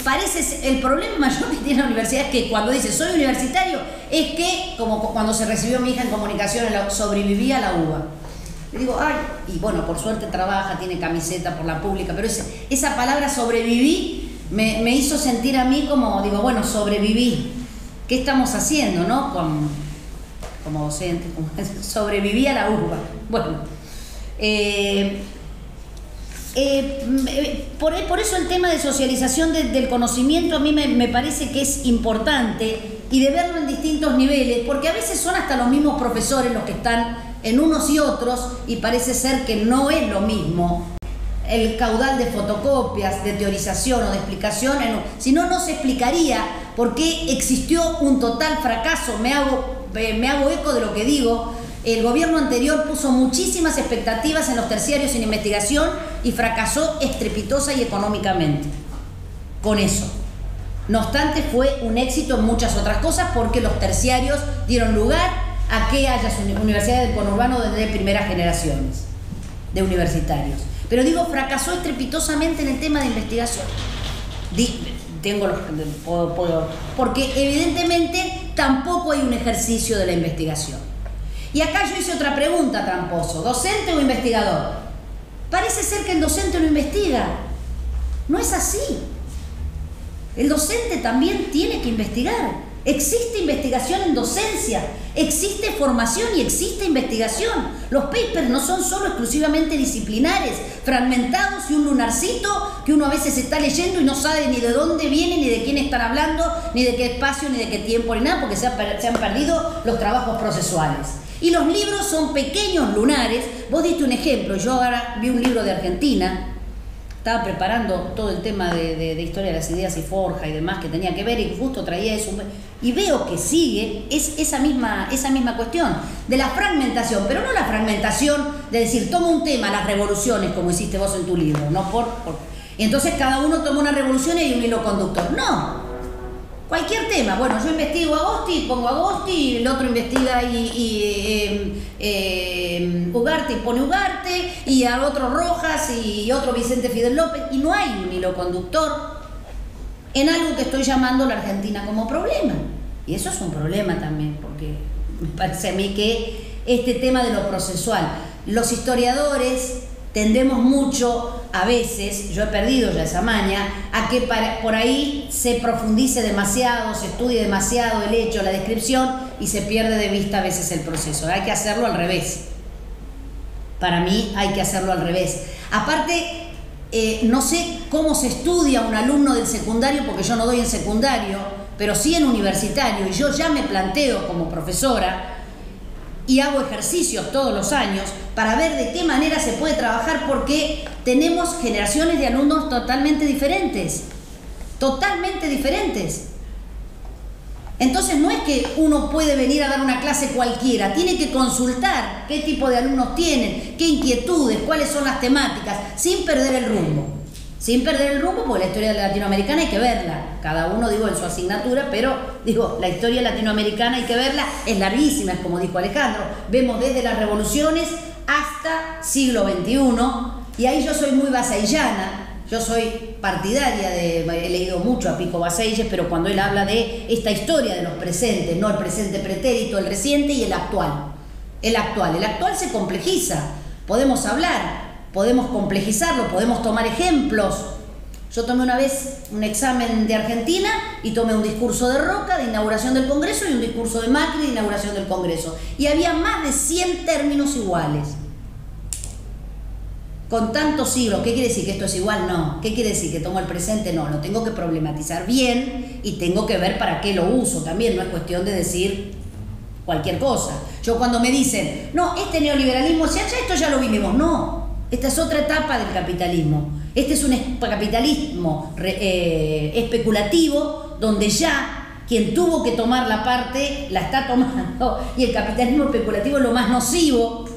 el problema mayor que tiene la universidad es que cuando dice soy universitario, es que, como cuando se recibió mi hija en comunicación, sobreviví a la UBA. Le digo, ay, y bueno, por suerte trabaja, tiene camiseta por la pública, pero esa palabra sobreviví me hizo sentir a mí como, digo, bueno, sobreviví. ¿Qué estamos haciendo, no? Como docente, sobreviví a la UBA. Bueno, por eso el tema de socialización del conocimiento a mí me parece que es importante, y de verlo en distintos niveles, porque a veces son hasta los mismos profesores los que están en unos y otros, y parece ser que no es lo mismo el caudal de fotocopias, de teorización o de explicación, si no, no se explicaría por qué existió un total fracaso. Me hago eco de lo que digo. El gobierno anterior puso muchísimas expectativas en los terciarios en investigación y fracasó estrepitosa y económicamente con eso. No obstante, fue un éxito en muchas otras cosas, porque los terciarios dieron lugar a que haya universidades del conurbano de primeras generaciones de universitarios. Pero digo, fracasó estrepitosamente en el tema de investigación. Porque evidentemente tampoco hay un ejercicio de la investigación. Y acá yo hice otra pregunta tramposo: ¿docente o investigador? Parece ser que el docente no investiga. No es así. El docente también tiene que investigar. Existe investigación en docencia, existe formación y existe investigación. Los papers no son solo exclusivamente disciplinares, fragmentados y un lunarcito que uno a veces está leyendo y no sabe ni de dónde viene, ni de quién están hablando, ni de qué espacio, ni de qué tiempo, ni nada, porque se han perdido los trabajos procesuales. Y los libros son pequeños lunares. Vos diste un ejemplo, yo ahora vi un libro de Argentina, estaba preparando todo el tema de historia de las ideas y forja y demás que tenía que ver, y justo traía eso, y veo que sigue esa misma cuestión de la fragmentación, pero no la fragmentación de decir, toma un tema, las revoluciones, como hiciste vos en tu libro, no y entonces cada uno toma una revolución y hay un hilo conductor. No, cualquier tema. Bueno, yo investigo a Agosti, pongo a Agosti, y el otro investiga Ugarte y pone Ugarte, y al otro Rojas y otro Vicente Fidel López, y no hay un hilo conductor en algo que estoy llamando la Argentina como problema. Y eso es un problema también, porque me parece a mí que este tema de lo procesual, los historiadores tendemos mucho, a veces, yo he perdido ya esa maña, a que por ahí se profundice demasiado, se estudie demasiado el hecho, la descripción, y se pierde de vista a veces el proceso. Hay que hacerlo al revés. Para mí hay que hacerlo al revés. Aparte, no sé cómo se estudia un alumno del secundario, porque yo no doy en secundario, pero sí en universitario, y yo ya me planteo como profesora y hago ejercicios todos los años para ver de qué manera se puede trabajar, porque tenemos generaciones de alumnos totalmente diferentes. Entonces no es que uno puede venir a dar una clase cualquiera, tiene que consultar qué tipo de alumnos tienen, qué inquietudes, cuáles son las temáticas, sin perder el rumbo. Porque la historia latinoamericana hay que verla, cada uno, digo, en su asignatura, pero digo, la historia latinoamericana hay que verla, es larguísima, es como dijo Alejandro, vemos desde las revoluciones hasta siglo XXI, y ahí yo soy muy basayllana. Yo soy partidaria he leído mucho a Pico Basayes, pero cuando él habla de esta historia de los presentes, no el presente pretérito, el reciente y el actual. El actual se complejiza, podemos hablar, podemos complejizarlo, podemos tomar ejemplos. Yo tomé una vez un examen de Argentina y tomé un discurso de Roca de inauguración del Congreso y un discurso de Macri de inauguración del Congreso. Y había más de 100 términos iguales. Con tantos siglos, ¿qué quiere decir que esto es igual? No. ¿Qué quiere decir que tomo el presente? No, lo tengo que problematizar bien y tengo que ver para qué lo uso también. No es cuestión de decir cualquier cosa. Yo cuando me dicen, no, este neoliberalismo, si allá esto ya lo vivimos, no, esta es otra etapa del capitalismo. Este es un capitalismo especulativo donde ya quien tuvo que tomar la parte la está tomando, y el capitalismo especulativo es lo más nocivo.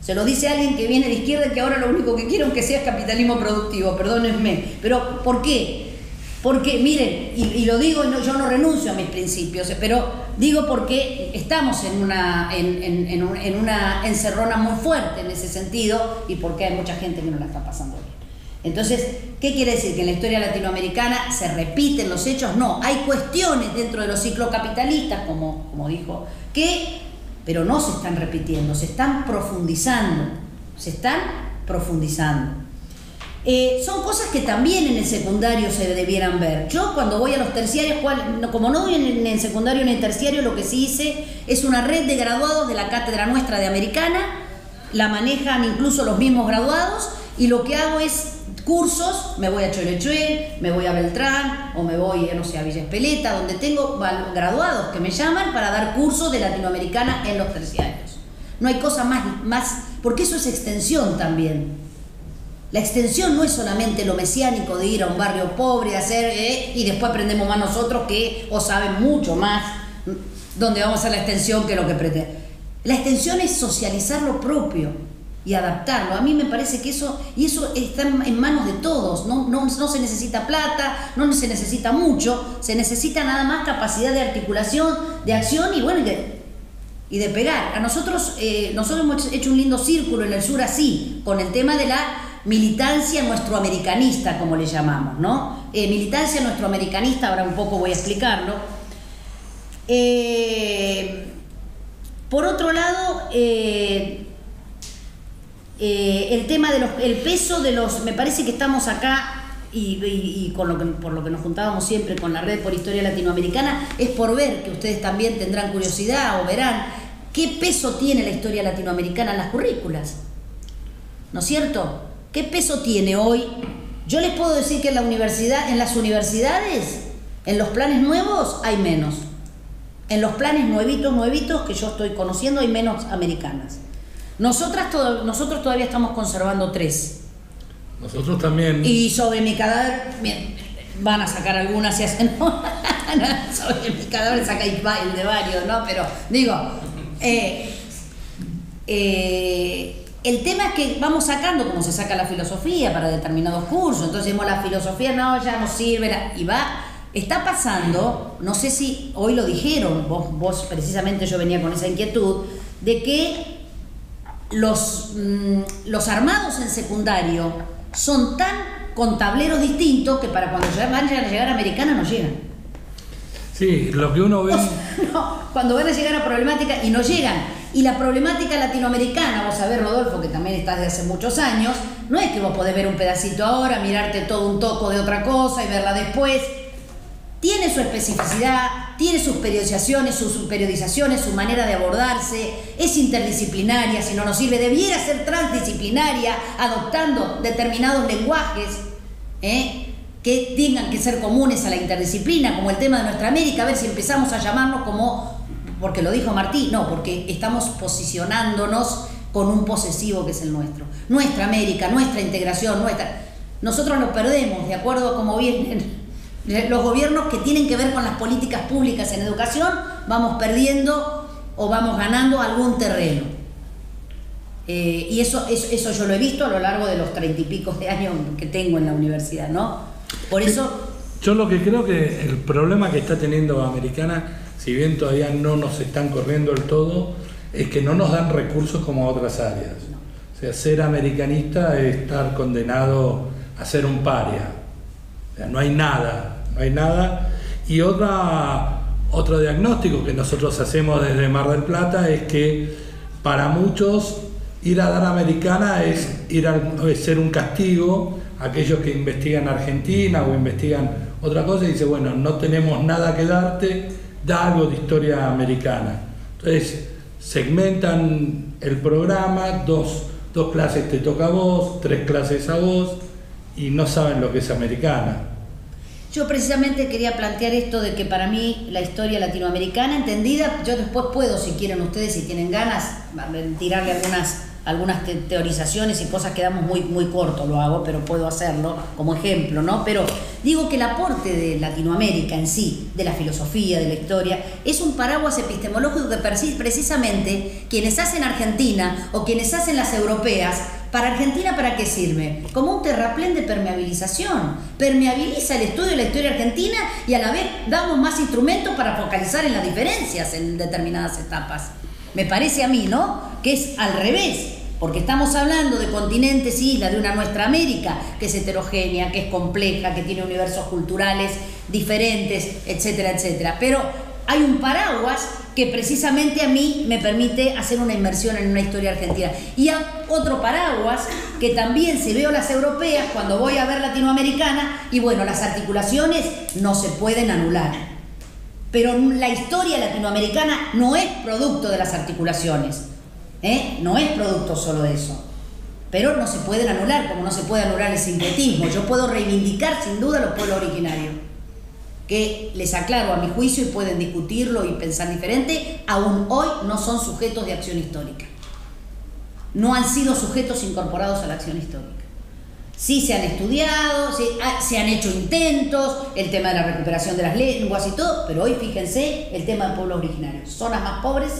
Se lo dice alguien que viene de izquierda y que ahora lo único que quiero que sea es capitalismo productivo, perdónenme. Pero ¿por qué? Porque, miren, y lo digo, yo no renuncio a mis principios, pero digo porque estamos en una encerrona muy fuerte en ese sentido, y porque hay mucha gente que no la está pasando bien. Entonces, ¿qué quiere decir? ¿Que en la historia latinoamericana se repiten los hechos? No, hay cuestiones dentro de los ciclos capitalistas, como dijo, pero no se están repitiendo, se están profundizando, son cosas que también en el secundario se debieran ver. Yo cuando voy a los terciarios, como no voy en secundario ni en terciario, lo que sí hice es una red de graduados de la cátedra nuestra de Americana, la manejan incluso los mismos graduados, y lo que hago es cursos, me voy a Cholechuel, me voy a Beltrán, o me voy, no sé, a Villa Espeleta, donde tengo graduados que me llaman para dar cursos de latinoamericana en los terciarios. No hay cosa más, porque eso es extensión también. La extensión no es solamente lo mesiánico de ir a un barrio pobre, hacer, y después aprendemos más nosotros que o saben mucho más, donde vamos a hacer la extensión que lo que pretende. La extensión es socializar lo propio y adaptarlo. A mí me parece que eso está en manos de todos. No se necesita plata, no se necesita mucho, se necesita nada más capacidad de articulación, de acción y bueno, y de pegar. A nosotros hemos hecho un lindo círculo en el sur así, con el tema de la militancia nuestroamericanista, como le llamamos, ¿no? Militancia nuestroamericanista, ahora un poco voy a explicarlo. Por otro lado, el tema el peso de los, me parece que estamos acá y por lo que nos juntábamos siempre con la Red por Historia Latinoamericana, es por ver, que ustedes también tendrán curiosidad o verán qué peso tiene la historia latinoamericana en las currículas, ¿no es cierto? ¿Qué peso tiene hoy? Yo les puedo decir que en las universidades, en los planes nuevos hay menos. En los planes nuevitos que yo estoy conociendo hay menos americanas. Nosotros todavía estamos conservando 3. Nosotros también. Y sobre mi cadáver van a sacar algunas y hacen. Sobre mi cadáver saca el de varios, ¿no? Pero digo, el tema es que vamos sacando, como se saca la filosofía para determinados cursos. Entonces decimos, la filosofía no, ya no sirve, está pasando, no sé si hoy lo dijeron, vos precisamente, yo venía con esa inquietud, de que los armados en secundario son tan con tableros distintos que para cuando van a llegar a Americana no llegan. Sí, lo que uno ve... cuando van a llegar a problemática y no llegan. Y la problemática latinoamericana, vos sabés, Rodolfo, que también estás de hace muchos años, no es que vos podés ver un pedacito ahora, mirarte todo un toco de otra cosa y verla después. Tiene su especificidad, tiene sus periodizaciones, su manera de abordarse, es interdisciplinaria, si no nos sirve, debiera ser transdisciplinaria, adoptando determinados lenguajes que tengan que ser comunes a la interdisciplina, como el tema de nuestra América, a ver si empezamos a llamarnos como, porque lo dijo Martí, no, porque estamos posicionándonos con un posesivo que es el nuestro. Nuestra América, nuestra integración, nosotros lo perdemos, de acuerdo a cómo vienen los gobiernos que tienen que ver con las políticas públicas en educación, vamos perdiendo o vamos ganando algún terreno. Y eso yo lo he visto a lo largo de los 30 y pico de años que tengo en la universidad, ¿no? Por eso... Yo lo que creo que el problema que está teniendo Americana, si bien todavía no nos están corriendo del todo, es que no nos dan recursos como a otras áreas. O sea, ser americanista es estar condenado a ser un paria. O sea, no hay nada. Y otro diagnóstico que nosotros hacemos desde Mar del Plata es que para muchos ir a dar Americana es ser un castigo a aquellos que investigan Argentina o investigan otra cosa y dicen, bueno, no tenemos nada que darte, da algo de historia americana. Entonces segmentan el programa, dos clases te toca a vos, 3 clases a vos, y no saben lo que es Americana. Yo precisamente quería plantear esto de que para mí la historia latinoamericana entendida, yo después puedo, si quieren ustedes, si tienen ganas, tirarle algunas teorizaciones y cosas, quedamos muy corto, lo hago, pero puedo hacerlo como ejemplo, ¿no? Pero digo que el aporte de Latinoamérica en sí, de la filosofía, de la historia, es un paraguas epistemológico que precisamente quienes hacen Argentina o quienes hacen las europeas, para Argentina, ¿para qué sirve? Como un terraplén de permeabilización. Permeabiliza el estudio de la historia argentina y a la vez damos más instrumentos para focalizar en las diferencias en determinadas etapas. Me parece a mí, ¿no?, que es al revés, porque estamos hablando de continentes y islas de una nuestra América que es heterogénea, que es compleja, que tiene universos culturales diferentes, etcétera, etcétera. Pero hay un paraguas que precisamente a mí me permite hacer una inmersión en una historia argentina. Y hay otro paraguas que también, si veo las europeas, cuando voy a ver latinoamericana, y bueno, las articulaciones no se pueden anular. Pero la historia latinoamericana no es producto de las articulaciones, no es producto solo de eso. Pero no se pueden anular, como no se puede anular el sincretismo. Yo puedo reivindicar sin duda los pueblos originarios, que les aclaro a mi juicio y pueden discutirlo y pensar diferente, aún hoy no son sujetos de acción histórica. No han sido sujetos incorporados a la acción histórica. Sí se han estudiado, se han hecho intentos, el tema de la recuperación de las lenguas y todo, pero hoy fíjense el tema de pueblos originarios, zonas más pobres.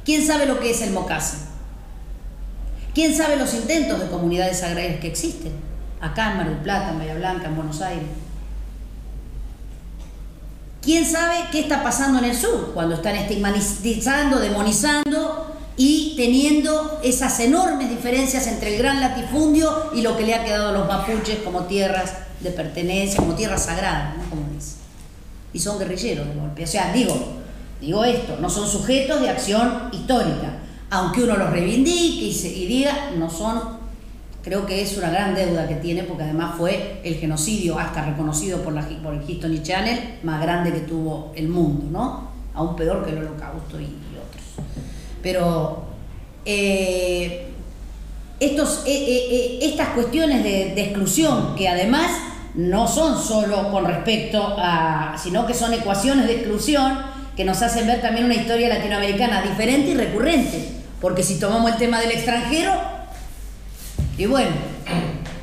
¿Quién sabe lo que es el Mocase? ¿Quién sabe los intentos de comunidades agrarias que existen? Acá en Mar del Plata, en Bahía Blanca, en Buenos Aires. ¿Quién sabe qué está pasando en el sur? Cuando están estigmatizando, demonizando y teniendo esas enormes diferencias entre el gran latifundio y lo que le ha quedado a los mapuches como tierras de pertenencia, como tierras sagradas, ¿no?, como dice. Y son guerrilleros de golpe. O sea, digo esto, no son sujetos de acción histórica. Aunque uno los reivindique y diga, no son. Creo que es una gran deuda que tiene, porque además fue el genocidio hasta reconocido por el History Channel más grande que tuvo el mundo, ¿no? Aún peor que el Holocausto y otros. Pero estas cuestiones de exclusión, que además no son solo con respecto a, sino que son ecuaciones de exclusión que nos hacen ver también una historia latinoamericana diferente y recurrente. Porque si tomamos el tema del extranjero, y bueno,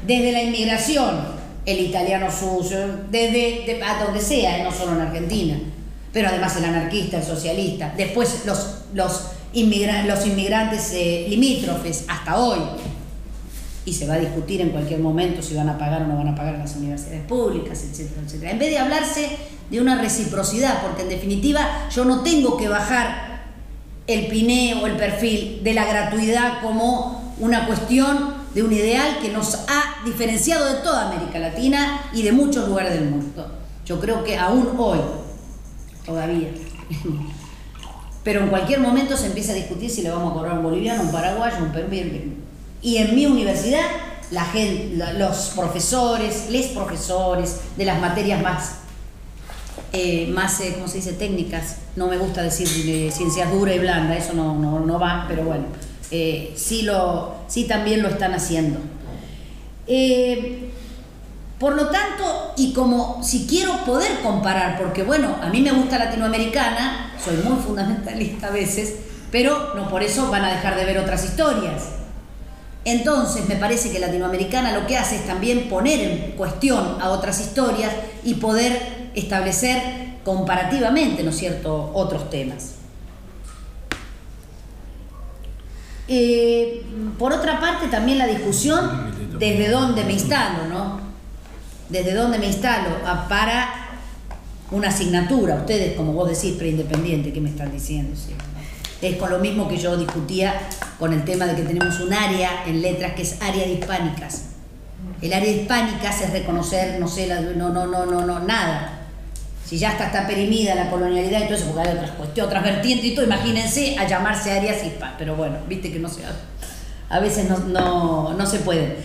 desde la inmigración, el italiano sucio, desde a donde sea, no solo en Argentina, pero además el anarquista, el socialista, después los inmigrantes limítrofes hasta hoy, y se va a discutir en cualquier momento si van a pagar o no van a pagar en las universidades públicas, etcétera, etcétera. En vez de hablarse de una reciprocidad, porque en definitiva yo no tengo que bajar el piné o el perfil de la gratuidad como una cuestión de un ideal que nos ha diferenciado de toda América Latina y de muchos lugares del mundo. Yo creo que aún hoy, todavía, pero en cualquier momento se empieza a discutir si le vamos a cobrar a un boliviano, un paraguayo, un peruano. Y en mi universidad, la gente, los profesores, les profesores de las materias más ¿cómo se dice?, técnicas, no me gusta decir ciencias dura y blanda, eso no va, pero bueno, sí también lo están haciendo. Por lo tanto, y como si quiero poder comparar, porque bueno, a mí me gusta latinoamericana, soy muy fundamentalista a veces, pero no por eso van a dejar de ver otras historias. Entonces me parece que latinoamericana lo que hace es también poner en cuestión a otras historias y poder establecer comparativamente, ¿no es cierto?, otros temas. Por otra parte, también la discusión desde dónde me instalo, ¿no? Desde dónde me instalo para una asignatura. Ustedes, como vos decís, preindependiente, ¿qué me están diciendo? ¿Sí? Es con lo mismo que yo discutía con el tema de que tenemos un área en letras que es área de hispánicas. El área de hispánicas es reconocer, no sé, nada. Si ya está perimida la colonialidad y todo eso, porque hay otras cuestiones, otras vertientes y todo, imagínense a llamarse áreas hispanas. Pero bueno, viste que no se hace. A veces no se puede.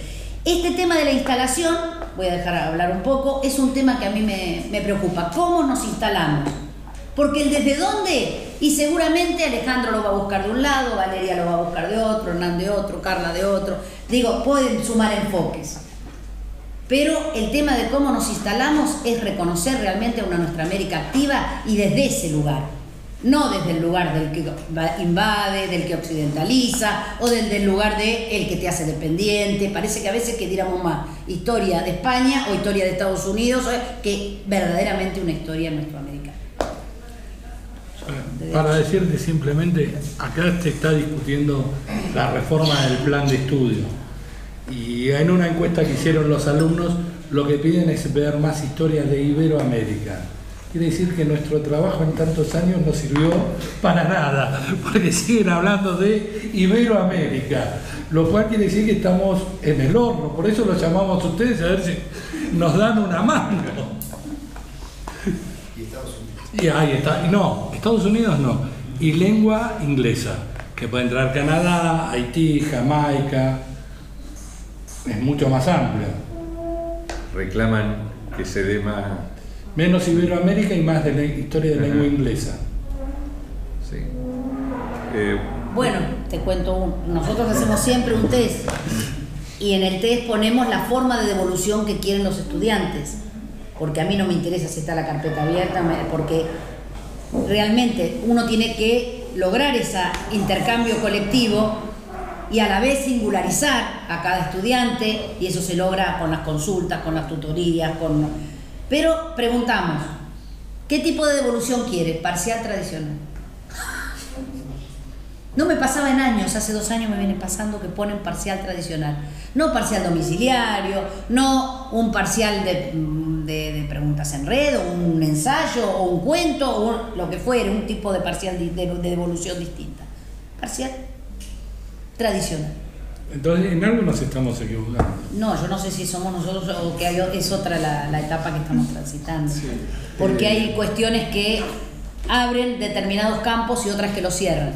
Este tema de la instalación, voy a dejar hablar un poco, es un tema que a mí me preocupa. ¿Cómo nos instalamos? Porque el desde dónde, y seguramente Alejandro lo va a buscar de un lado, Valeria lo va a buscar de otro, Hernán de otro, Carla de otro. Digo, pueden sumar enfoques. Pero el tema de cómo nos instalamos es reconocer realmente a nuestra América activa y desde ese lugar, no desde el lugar del que invade, del que occidentaliza o del lugar del que te hace dependiente. Parece que a veces que tiramos más historia de España o historia de Estados Unidos que verdaderamente una historia nuestroamericana. Para decirte simplemente, acá se está discutiendo la reforma del plan de estudio y en una encuesta que hicieron los alumnos lo que piden es ver más historias de Iberoamérica. Quiere decir que nuestro trabajo en tantos años no sirvió para nada, porque siguen hablando de Iberoamérica, lo cual quiere decir que estamos en el horno. Por eso los llamamos a ustedes a ver si nos dan una mano. Y Estados Unidos. Y ahí está. No, Estados Unidos no. Y lengua inglesa, que puede entrar Canadá, Haití, Jamaica. Es mucho más amplia. Reclaman que se dé más... Menos Iberoamérica y más de la historia de lengua inglesa. Sí. Bueno, te cuento, nosotros hacemos siempre un test y en el test ponemos la forma de devolución que quieren los estudiantes, porque a mí no me interesa si está la carpeta abierta, porque realmente uno tiene que lograr ese intercambio colectivo y a la vez singularizar a cada estudiante, y eso se logra con las consultas, con las tutorías, pero preguntamos, ¿qué tipo de devolución quiere? Parcial, tradicional. No me pasaba en años, hace 2 años me viene pasando que ponen parcial tradicional. No parcial domiciliario, no un parcial de preguntas en red, o un ensayo, o un cuento, o lo que fuere, un tipo de parcial de devolución distinta. Parcial tradicional. Entonces, en algo nos estamos equivocando. No, yo no sé si somos nosotros o que es otra la etapa que estamos transitando. Sí. Porque hay cuestiones que abren determinados campos y otras que los cierran.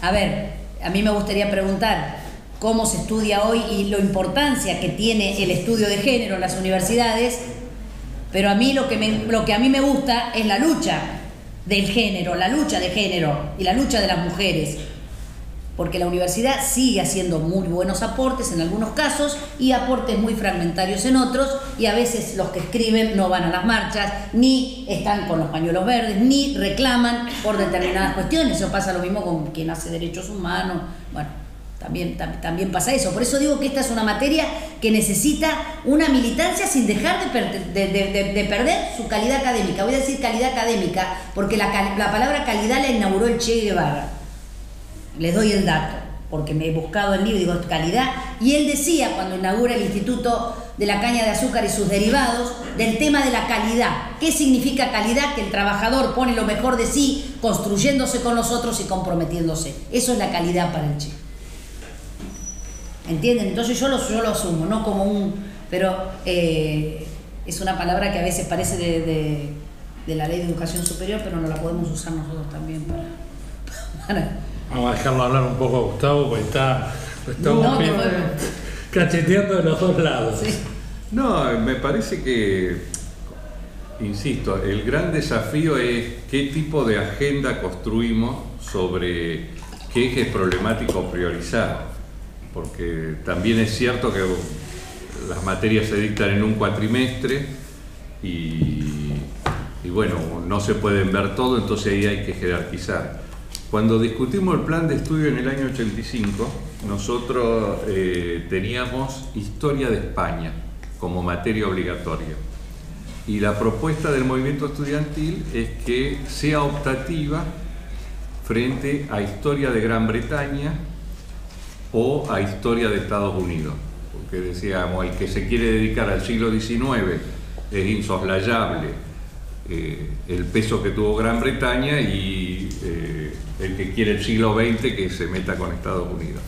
A ver, a mí me gustaría preguntar cómo se estudia hoy y la importancia que tiene el estudio de género en las universidades, pero a mí lo que a mí me gusta es la lucha del género, la lucha de género y la lucha de las mujeres. Porque la universidad sigue haciendo muy buenos aportes en algunos casos y aportes muy fragmentarios en otros, y a veces los que escriben no van a las marchas, ni están con los pañuelos verdes, ni reclaman por determinadas cuestiones. Eso pasa lo mismo con quien hace derechos humanos. Bueno, también pasa eso. Por eso digo que esta es una materia que necesita una militancia sin dejar de perder su calidad académica. Voy a decir calidad académica porque la palabra calidad la inauguró el Che Guevara. Les doy el dato, porque me he buscado el libro y digo calidad, y él decía cuando inaugura el Instituto de la Caña de Azúcar y sus derivados, del tema de la calidad. ¿Qué significa calidad? Que el trabajador pone lo mejor de sí, construyéndose con los otros y comprometiéndose. Eso es la calidad para el Che. ¿Entienden? Entonces yo lo asumo, no como pero es una palabra que a veces parece de la Ley de Educación Superior, pero no la podemos usar nosotros también para Vamos a dejarlo hablar un poco a Gustavo, porque estamos cacheteando de los dos lados. Sí. No, me parece que, insisto, el gran desafío es qué tipo de agenda construimos sobre qué ejes problemáticos priorizar. Porque también es cierto que las materias se dictan en un cuatrimestre y bueno, no se pueden ver todo, entonces ahí hay que jerarquizar. Cuando discutimos el plan de estudio en el año 85, nosotros teníamos Historia de España como materia obligatoria. Y la propuesta del movimiento estudiantil es que sea optativa frente a Historia de Gran Bretaña o a Historia de Estados Unidos. Porque decíamos, el que se quiere dedicar al siglo XIX es insoslayable el peso que tuvo Gran Bretaña y el que quiere el siglo XX que se meta con Estados Unidos.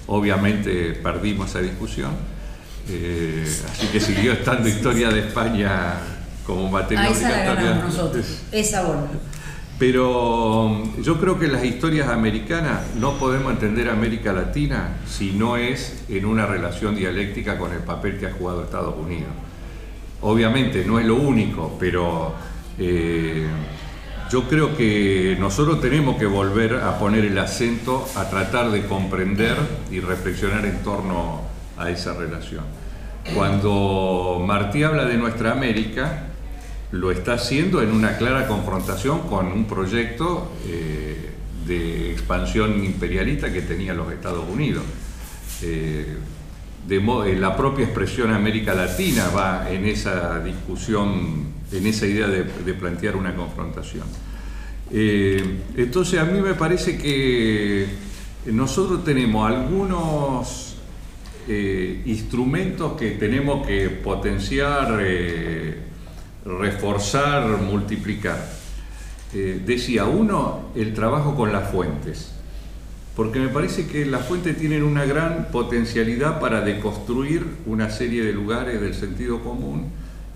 Obviamente perdimos esa discusión, así que siguió estando Historia de España como materia obligatoria. Esa la ganamos nosotros, esa bola. Pero yo creo que las historias americanas no podemos entender a América Latina si no es en una relación dialéctica con el papel que ha jugado Estados Unidos. Obviamente no es lo único, pero yo creo que nosotros tenemos que volver a poner el acento a tratar de comprender y reflexionar en torno a esa relación. Cuando Martí habla de nuestra América, lo está haciendo en una clara confrontación con un proyecto de expansión imperialista que tenía los Estados Unidos. La propia expresión América Latina va en esa discusión, en esa idea de plantear una confrontación. Entonces a mí me parece que nosotros tenemos algunos instrumentos que tenemos que potenciar, reforzar, multiplicar. Decía uno, el trabajo con las fuentes, porque me parece que las fuentes tienen una gran potencialidad para deconstruir una serie de lugares del sentido común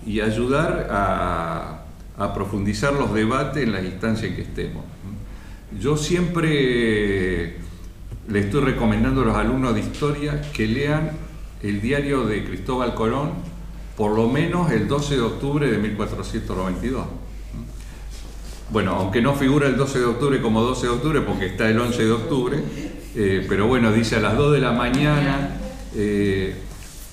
y ayudar a profundizar los debates en las instancias en que estemos. Yo siempre le estoy recomendando a los alumnos de historia que lean el diario de Cristóbal Colón, por lo menos el 12 de octubre de 1492. Bueno, aunque no figura el 12 de octubre como 12 de octubre porque está el 11 de octubre, pero bueno, dice a las 2 de la mañana,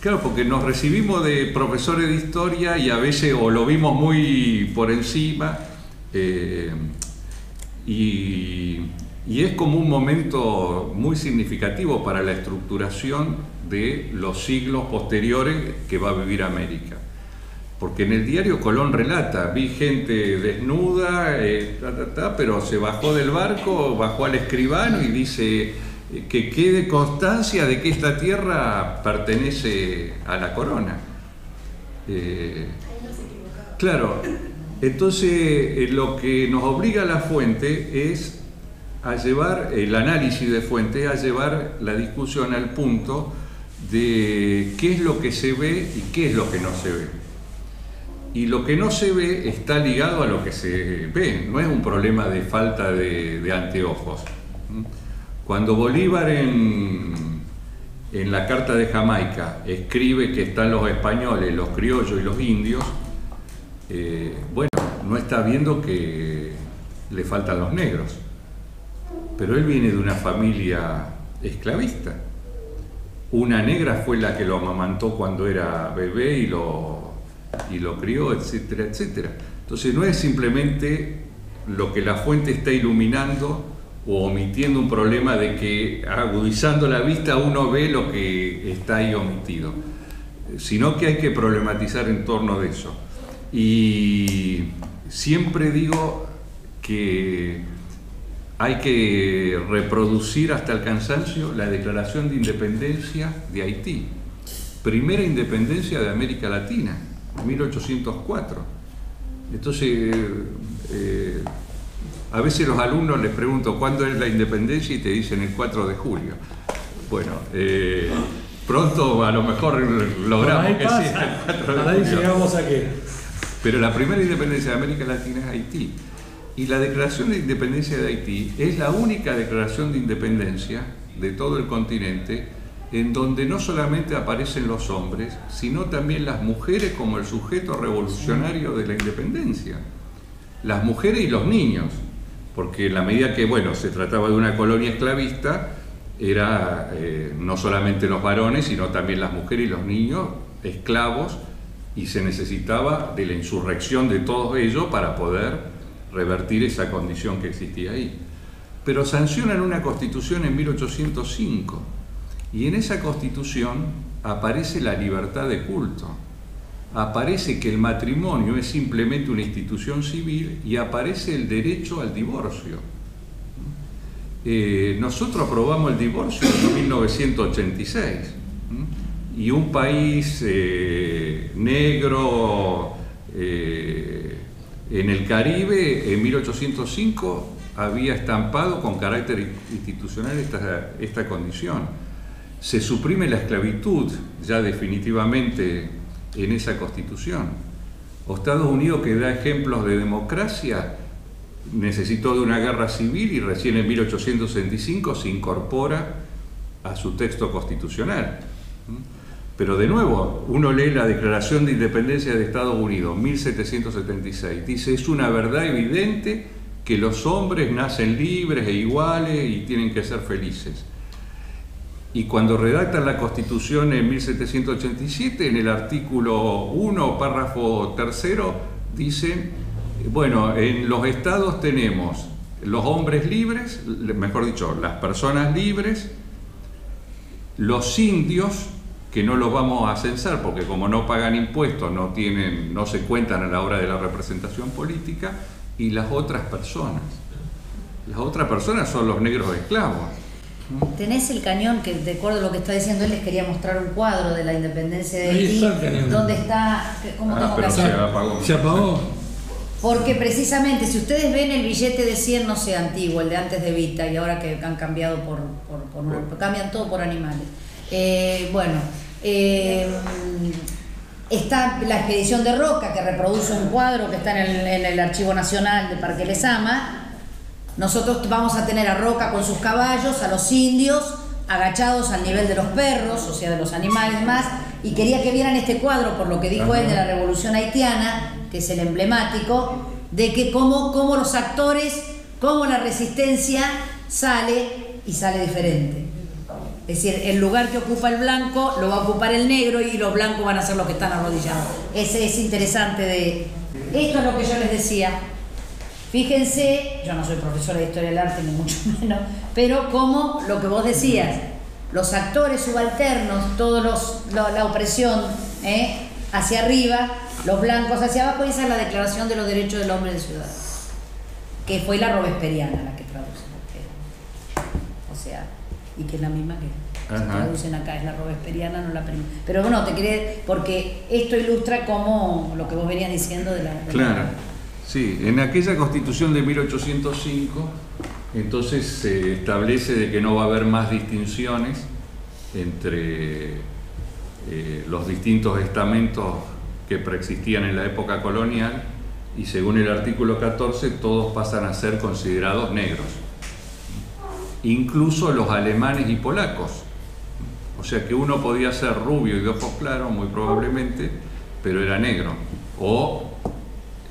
claro, porque nos recibimos de profesores de historia y a veces o lo vimos muy por encima, y es como un momento muy significativo para la estructuración de los siglos posteriores que va a vivir América. Porque en el diario Colón relata, vi gente desnuda, pero se bajó del barco, bajó al escribano y dice que quede constancia de que esta tierra pertenece a la corona. Claro, entonces lo que nos obliga la fuente es a llevar, el análisis de fuente, a llevar la discusión al punto de qué es lo que se ve y qué es lo que no se ve. Y lo que no se ve está ligado a lo que se ve, no es un problema de falta de anteojos. Cuando Bolívar en la Carta de Jamaica escribe que están los españoles, los criollos y los indios, bueno, no está viendo que le faltan los negros. Pero él viene de una familia esclavista. Una negra fue la que lo amamantó cuando era bebé y lo crió, etcétera, etcétera. Entonces no es simplemente lo que la fuente está iluminando o omitiendo un problema de que agudizando la vista uno ve lo que está ahí omitido, sino que hay que problematizar en torno de eso. Y siempre digo que hay que reproducir hasta el cansancio la Declaración de Independencia de Haití, primera independencia de América Latina, 1804. Entonces, a veces los alumnos les pregunto ¿cuándo es la independencia? Y te dicen el 4 de julio. Bueno, pronto a lo mejor logramos que sea el 4 de julio. Ahí llegamos a qué. Pero la primera independencia de América Latina es Haití. Y la Declaración de Independencia de Haití es la única declaración de independencia de todo el continente en donde no solamente aparecen los hombres, sino también las mujeres como el sujeto revolucionario de la independencia. Las mujeres y los niños, porque en la medida que, bueno, se trataba de una colonia esclavista, era no solamente los varones, sino también las mujeres y los niños esclavos, y se necesitaba de la insurrección de todos ellos para poder revertir esa condición que existía ahí. Pero sancionan una constitución en 1805, y en esa constitución aparece la libertad de culto, aparece que el matrimonio es simplemente una institución civil y aparece el derecho al divorcio. Nosotros aprobamos el divorcio en 1986, y un país negro en el Caribe en 1805 había estampado con carácter institucional esta condición. Se suprime la esclavitud ya definitivamente en esa constitución. Estados Unidos, que da ejemplos de democracia, necesitó de una guerra civil y recién en 1865 se incorpora a su texto constitucional. Pero de nuevo, uno lee la Declaración de Independencia de Estados Unidos, 1776, dice: es una verdad evidente que los hombres nacen libres e iguales y tienen que ser felices. y cuando redactan la Constitución en 1787, en el artículo 1, párrafo 3, dicen, bueno, en los estados tenemos los hombres libres, mejor dicho, las personas libres, los indios, que no los vamos a censar porque como no pagan impuestos, no se cuentan a la hora de la representación política, y las otras personas. Las otras personas son los negros esclavos. Tenés el cañón, que de acuerdo a lo que está diciendo él, les quería mostrar un cuadro de la independencia de Ahí Haití, está el cañón. donde está, ¿cómo tengo que Pero se hacer? apagó. ¿Se apagó? Porque precisamente, si ustedes ven el billete de 100, no sé, antiguo, el de antes de Vita, y ahora que han cambiado cambian todo por animales. Está la expedición de Roca, que reproduce un cuadro que está en el Archivo Nacional de Parque Lezama. Nosotros vamos a tener a Roca con sus caballos, a los indios agachados al nivel de los perros, o sea, de los animales más, y quería que vieran este cuadro, por lo que dijo él, de la Revolución Haitiana, que es el emblemático, de que cómo los actores, cómo la resistencia sale y sale diferente. Es decir, el lugar que ocupa el blanco lo va a ocupar el negro y los blancos van a ser los que están arrodillados. Ese es interesante esto es lo que yo les decía. Fíjense, yo no soy profesora de Historia del Arte, ni mucho menos, pero como lo que vos decías, los actores subalternos, la opresión hacia arriba, los blancos hacia abajo, y esa es la Declaración de los Derechos del Hombre y del Ciudadano, que fue la robesperiana la que traduce. O sea, y que es la misma que se traducen acá, es la robesperiana, no la primera. Pero bueno, te quería, porque esto ilustra cómo lo que vos venías diciendo de la... Claro, sí, en aquella Constitución de 1805, entonces se establece de que no va a haber más distinciones entre los distintos estamentos que preexistían en la época colonial, y según el artículo 14 todos pasan a ser considerados negros, incluso los alemanes y polacos. O sea que uno podía ser rubio y de ojos claros, muy probablemente, pero era negro. O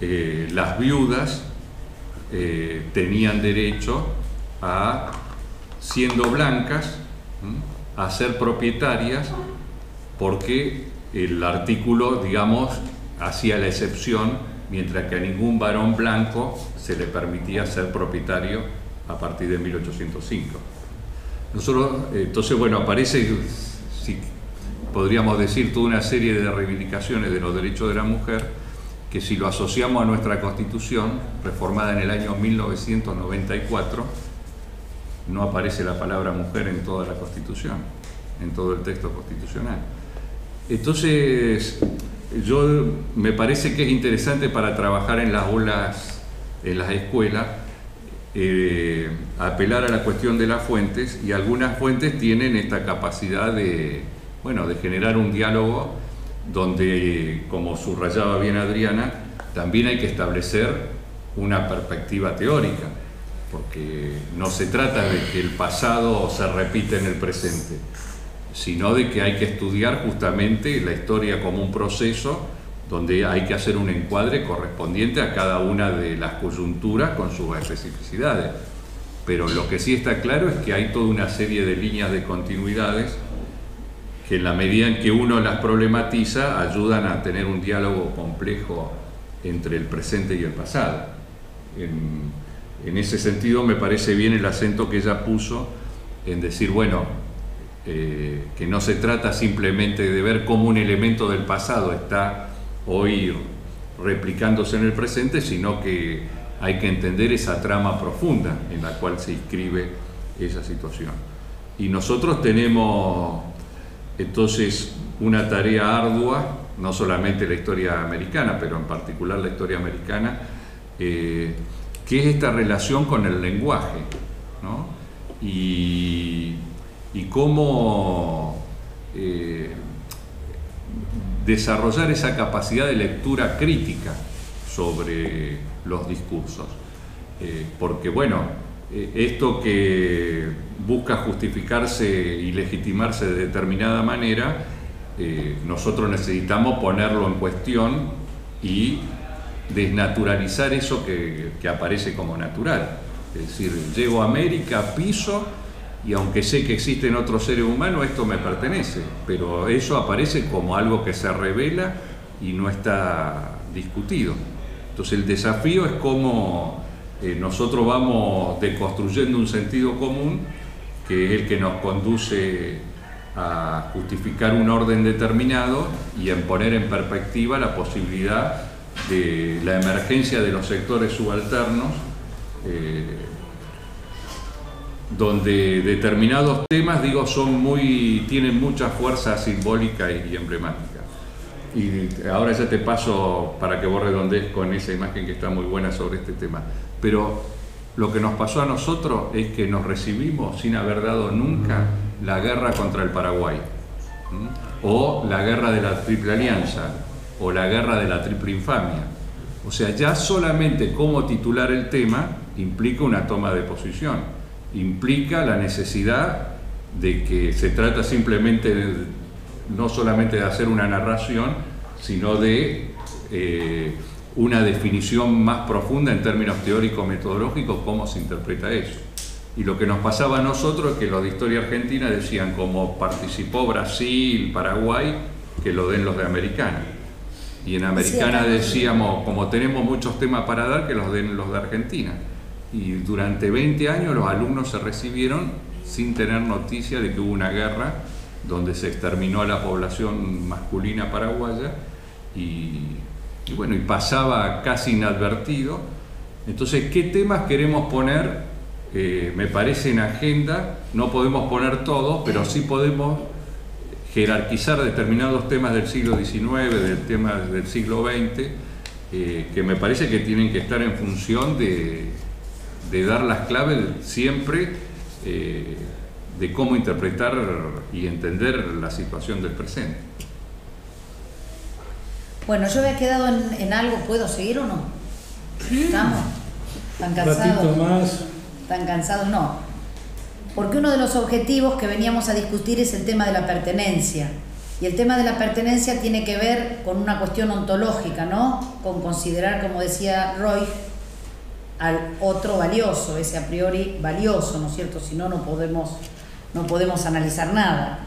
las viudas tenían derecho a, siendo blancas, a ser propietarias, porque el artículo, digamos, hacía la excepción, mientras que a ningún varón blanco se le permitía ser propietario a partir de 1805. Entonces, bueno, aparece, si podríamos decir, toda una serie de reivindicaciones de los derechos de la mujer, que si lo asociamos a nuestra Constitución, reformada en el año 1994, no aparece la palabra mujer en toda la Constitución, en todo el texto constitucional. Entonces, me parece que es interesante para trabajar en las aulas, en las escuelas, apelar a la cuestión de las fuentes, y algunas fuentes tienen esta capacidad de generar un diálogo donde, como subrayaba bien Adriana, también hay que establecer una perspectiva teórica, porque no se trata de que el pasado se repita en el presente, sino de que hay que estudiar justamente la historia como un proceso donde hay que hacer un encuadre correspondiente a cada una de las coyunturas con sus especificidades. Pero lo que sí está claro es que hay toda una serie de líneas de continuidades que, en la medida en que uno las problematiza, ayudan a tener un diálogo complejo entre el presente y el pasado. En ese sentido me parece bien el acento que ella puso en decir, que no se trata simplemente de ver cómo un elemento del pasado está hoy replicándose en el presente, sino que hay que entender esa trama profunda en la cual se inscribe esa situación. Y nosotros tenemos entonces una tarea ardua, no solamente la historia americana, pero en particular la historia americana, que es esta relación con el lenguaje, ¿no? Y cómo desarrollar esa capacidad de lectura crítica sobre los discursos. Porque esto que busca justificarse y legitimarse de determinada manera, nosotros necesitamos ponerlo en cuestión y desnaturalizar eso que aparece como natural. Es decir, llego a América, piso y aunque sé que existen otros seres humanos, esto me pertenece, pero eso aparece como algo que se revela y no está discutido. Entonces el desafío es cómo nosotros vamos deconstruyendo un sentido común, que es el que nos conduce a justificar un orden determinado y en poner en perspectiva la posibilidad de la emergencia de los sectores subalternos, donde determinados temas, digo, tienen mucha fuerza simbólica y emblemática. Y ahora ya te paso para que vos redondees con esa imagen que está muy buena sobre este tema. Pero lo que nos pasó a nosotros es que nos recibimos sin haber dado nunca la guerra contra el Paraguay, o la guerra de la Triple Alianza, o la guerra de la Triple Infamia. O sea, ya solamente cómo titular el tema implica una toma de posición, implica la necesidad de que se trata simplemente no solamente de hacer una narración, sino de una definición más profunda en términos teórico-metodológicos, cómo se interpreta eso. Y lo que nos pasaba a nosotros es que los de historia argentina decían, como participó Brasil, Paraguay, que lo den los de Americana. Y en Americana decíamos, como tenemos muchos temas para dar, que los den los de Argentina. Y durante 20 años los alumnos se recibieron sin tener noticia de que hubo una guerra donde se exterminó a la población masculina paraguaya y bueno, y pasaba casi inadvertido. Entonces, ¿qué temas queremos poner? Me parece en agenda, no podemos poner todos, pero sí podemos jerarquizar determinados temas del siglo XIX, del tema del siglo XX, que me parece que tienen que estar en función de dar las claves siempre de cómo interpretar y entender la situación del presente. Bueno, yo había quedado en algo, ¿puedo seguir o no? ¿Estamos? ¿Tan cansados? Un ratito más. ¿Tan cansados? No. Porque uno de los objetivos que veníamos a discutir es el tema de la pertenencia. Y el tema de la pertenencia tiene que ver con una cuestión ontológica, ¿no? Con considerar, como decía Roy, al otro valioso, ese a priori valioso, ¿no es cierto? Si no, no podemos analizar nada.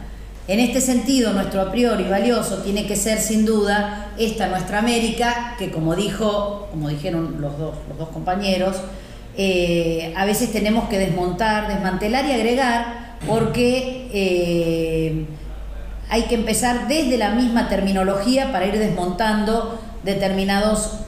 En este sentido, nuestro a priori valioso tiene que ser, sin duda, esta nuestra América, que como dijeron los dos compañeros, a veces tenemos que desmontar, desmantelar y agregar, porque hay que empezar desde la misma terminología para ir desmontando determinados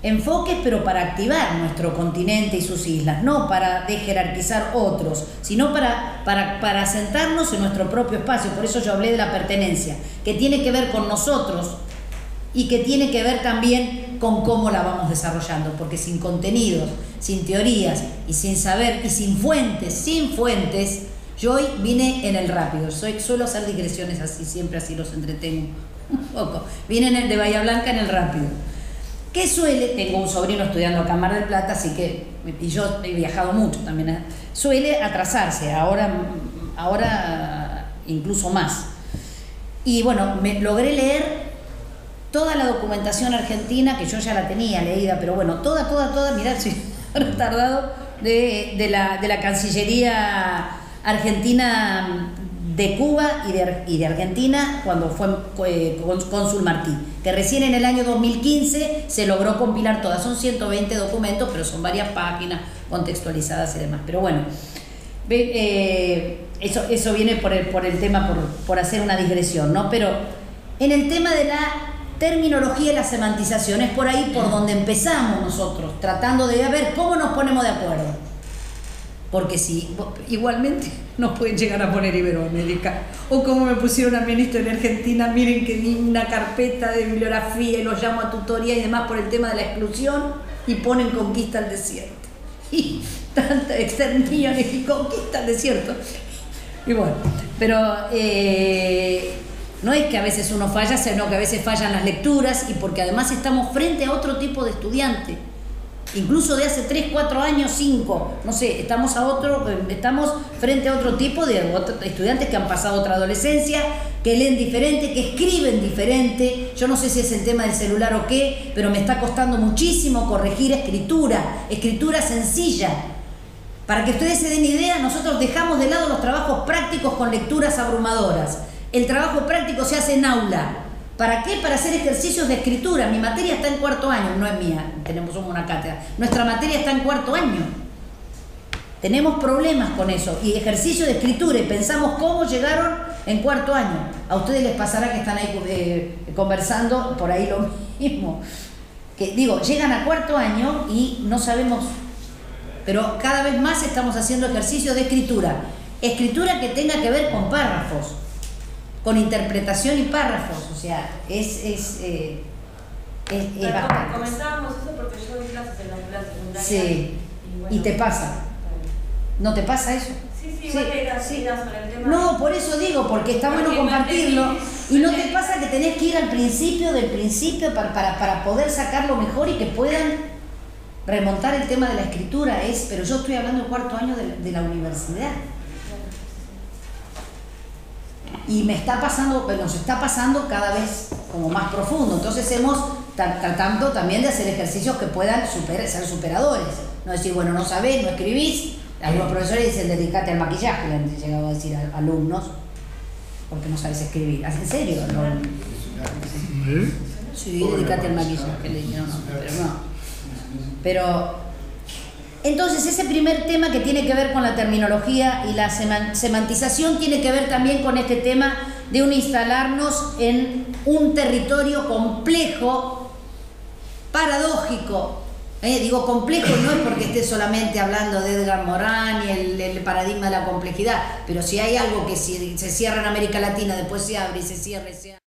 enfoques, pero para activar nuestro continente y sus islas, no para desjerarquizar otros, sino para asentarnos en nuestro propio espacio. Por eso yo hablé de la pertenencia, que tiene que ver con nosotros y que tiene que ver también con cómo la vamos desarrollando, porque sin contenidos, sin teorías y sin saber y sin fuentes, yo hoy vine en el rápido, suelo hacer digresiones así, siempre así los entretengo un poco, vine de Bahía Blanca en el rápido. Que tengo un sobrino estudiando acá en Mar del Plata, así que, y yo he viajado mucho también, suele atrasarse, ahora incluso más. Y bueno, logré leer toda la documentación argentina, que yo ya la tenía leída, pero bueno, toda, mirá, si he tardado, de la Cancillería Argentina de Cuba y de Argentina cuando fue cónsul Martí, que recién en el año 2015 se logró compilar todas. Son 120 documentos, pero son varias páginas contextualizadas y demás. Pero bueno, eso viene por el tema, por hacer una digresión, ¿no? Pero en el tema de la terminología y la semantización es por ahí por donde empezamos nosotros, tratando de ver cómo nos ponemos de acuerdo. Porque si igualmente nos pueden llegar a poner Iberoamérica, o como me pusieron a mí en Historia Argentina, miren que di una carpeta de bibliografía y los llamo a tutoría y demás por el tema de la exclusión, y ponen conquista al desierto. Y tanta exterminio y conquista al desierto. Y bueno, pero no es que a veces uno falla, sino que a veces fallan las lecturas, y porque además estamos frente a otro tipo de estudiante. Incluso de hace 3, 4 años, 5, no sé, estamos frente a otro tipo de estudiantes que han pasado otra adolescencia, que leen diferente, que escriben diferente. Yo no sé si es el tema del celular o qué, pero me está costando muchísimo corregir escritura sencilla. Para que ustedes se den idea, nosotros dejamos de lado los trabajos prácticos con lecturas abrumadoras. El trabajo práctico se hace en aula. ¿Para qué? Para hacer ejercicios de escritura. Mi materia está en 4º año, no es mía, tenemos una cátedra. Nuestra materia está en 4º año. Tenemos problemas con eso. Y ejercicio de escritura, y pensamos cómo llegaron en 4º año. A ustedes les pasará que están ahí conversando por ahí lo mismo. Que digo, llegan a 4º año y no sabemos, pero cada vez más estamos haciendo ejercicios de escritura. Escritura que tenga que ver con párrafos, con interpretación y párrafos, o sea, es bastante. Comentábamos eso porque yo doy clases en la escuela secundaria. Sí, y te pasa. ¿No te pasa eso? Sí, igual que las ideas sobre el tema. No, por eso digo, porque está bueno compartirlo. Y no te pasa que tenés que ir al principio del principio para poder sacarlo mejor y que puedan remontar el tema de la escritura. Pero yo estoy hablando del 4º año de la universidad. Y me está pasando, nos está pasando cada vez como más profundo. Entonces hemos tratando también de hacer ejercicios que puedan ser superadores. No decir, bueno, no sabés, no escribís. Algunos profesores dicen, dedicate al maquillaje, le han llegado a decir a alumnos, porque no sabes escribir. ¿En serio? ¿No? Sí, dedicate al maquillaje, le dijeron, no, pero no. Pero, entonces, ese primer tema que tiene que ver con la terminología y la semantización tiene que ver también con este tema de instalarnos en un territorio complejo, paradójico. Digo complejo no es porque esté solamente hablando de Edgar Morin y el paradigma de la complejidad, pero si hay algo que se cierra en América Latina, después se abre y se cierra y se abre.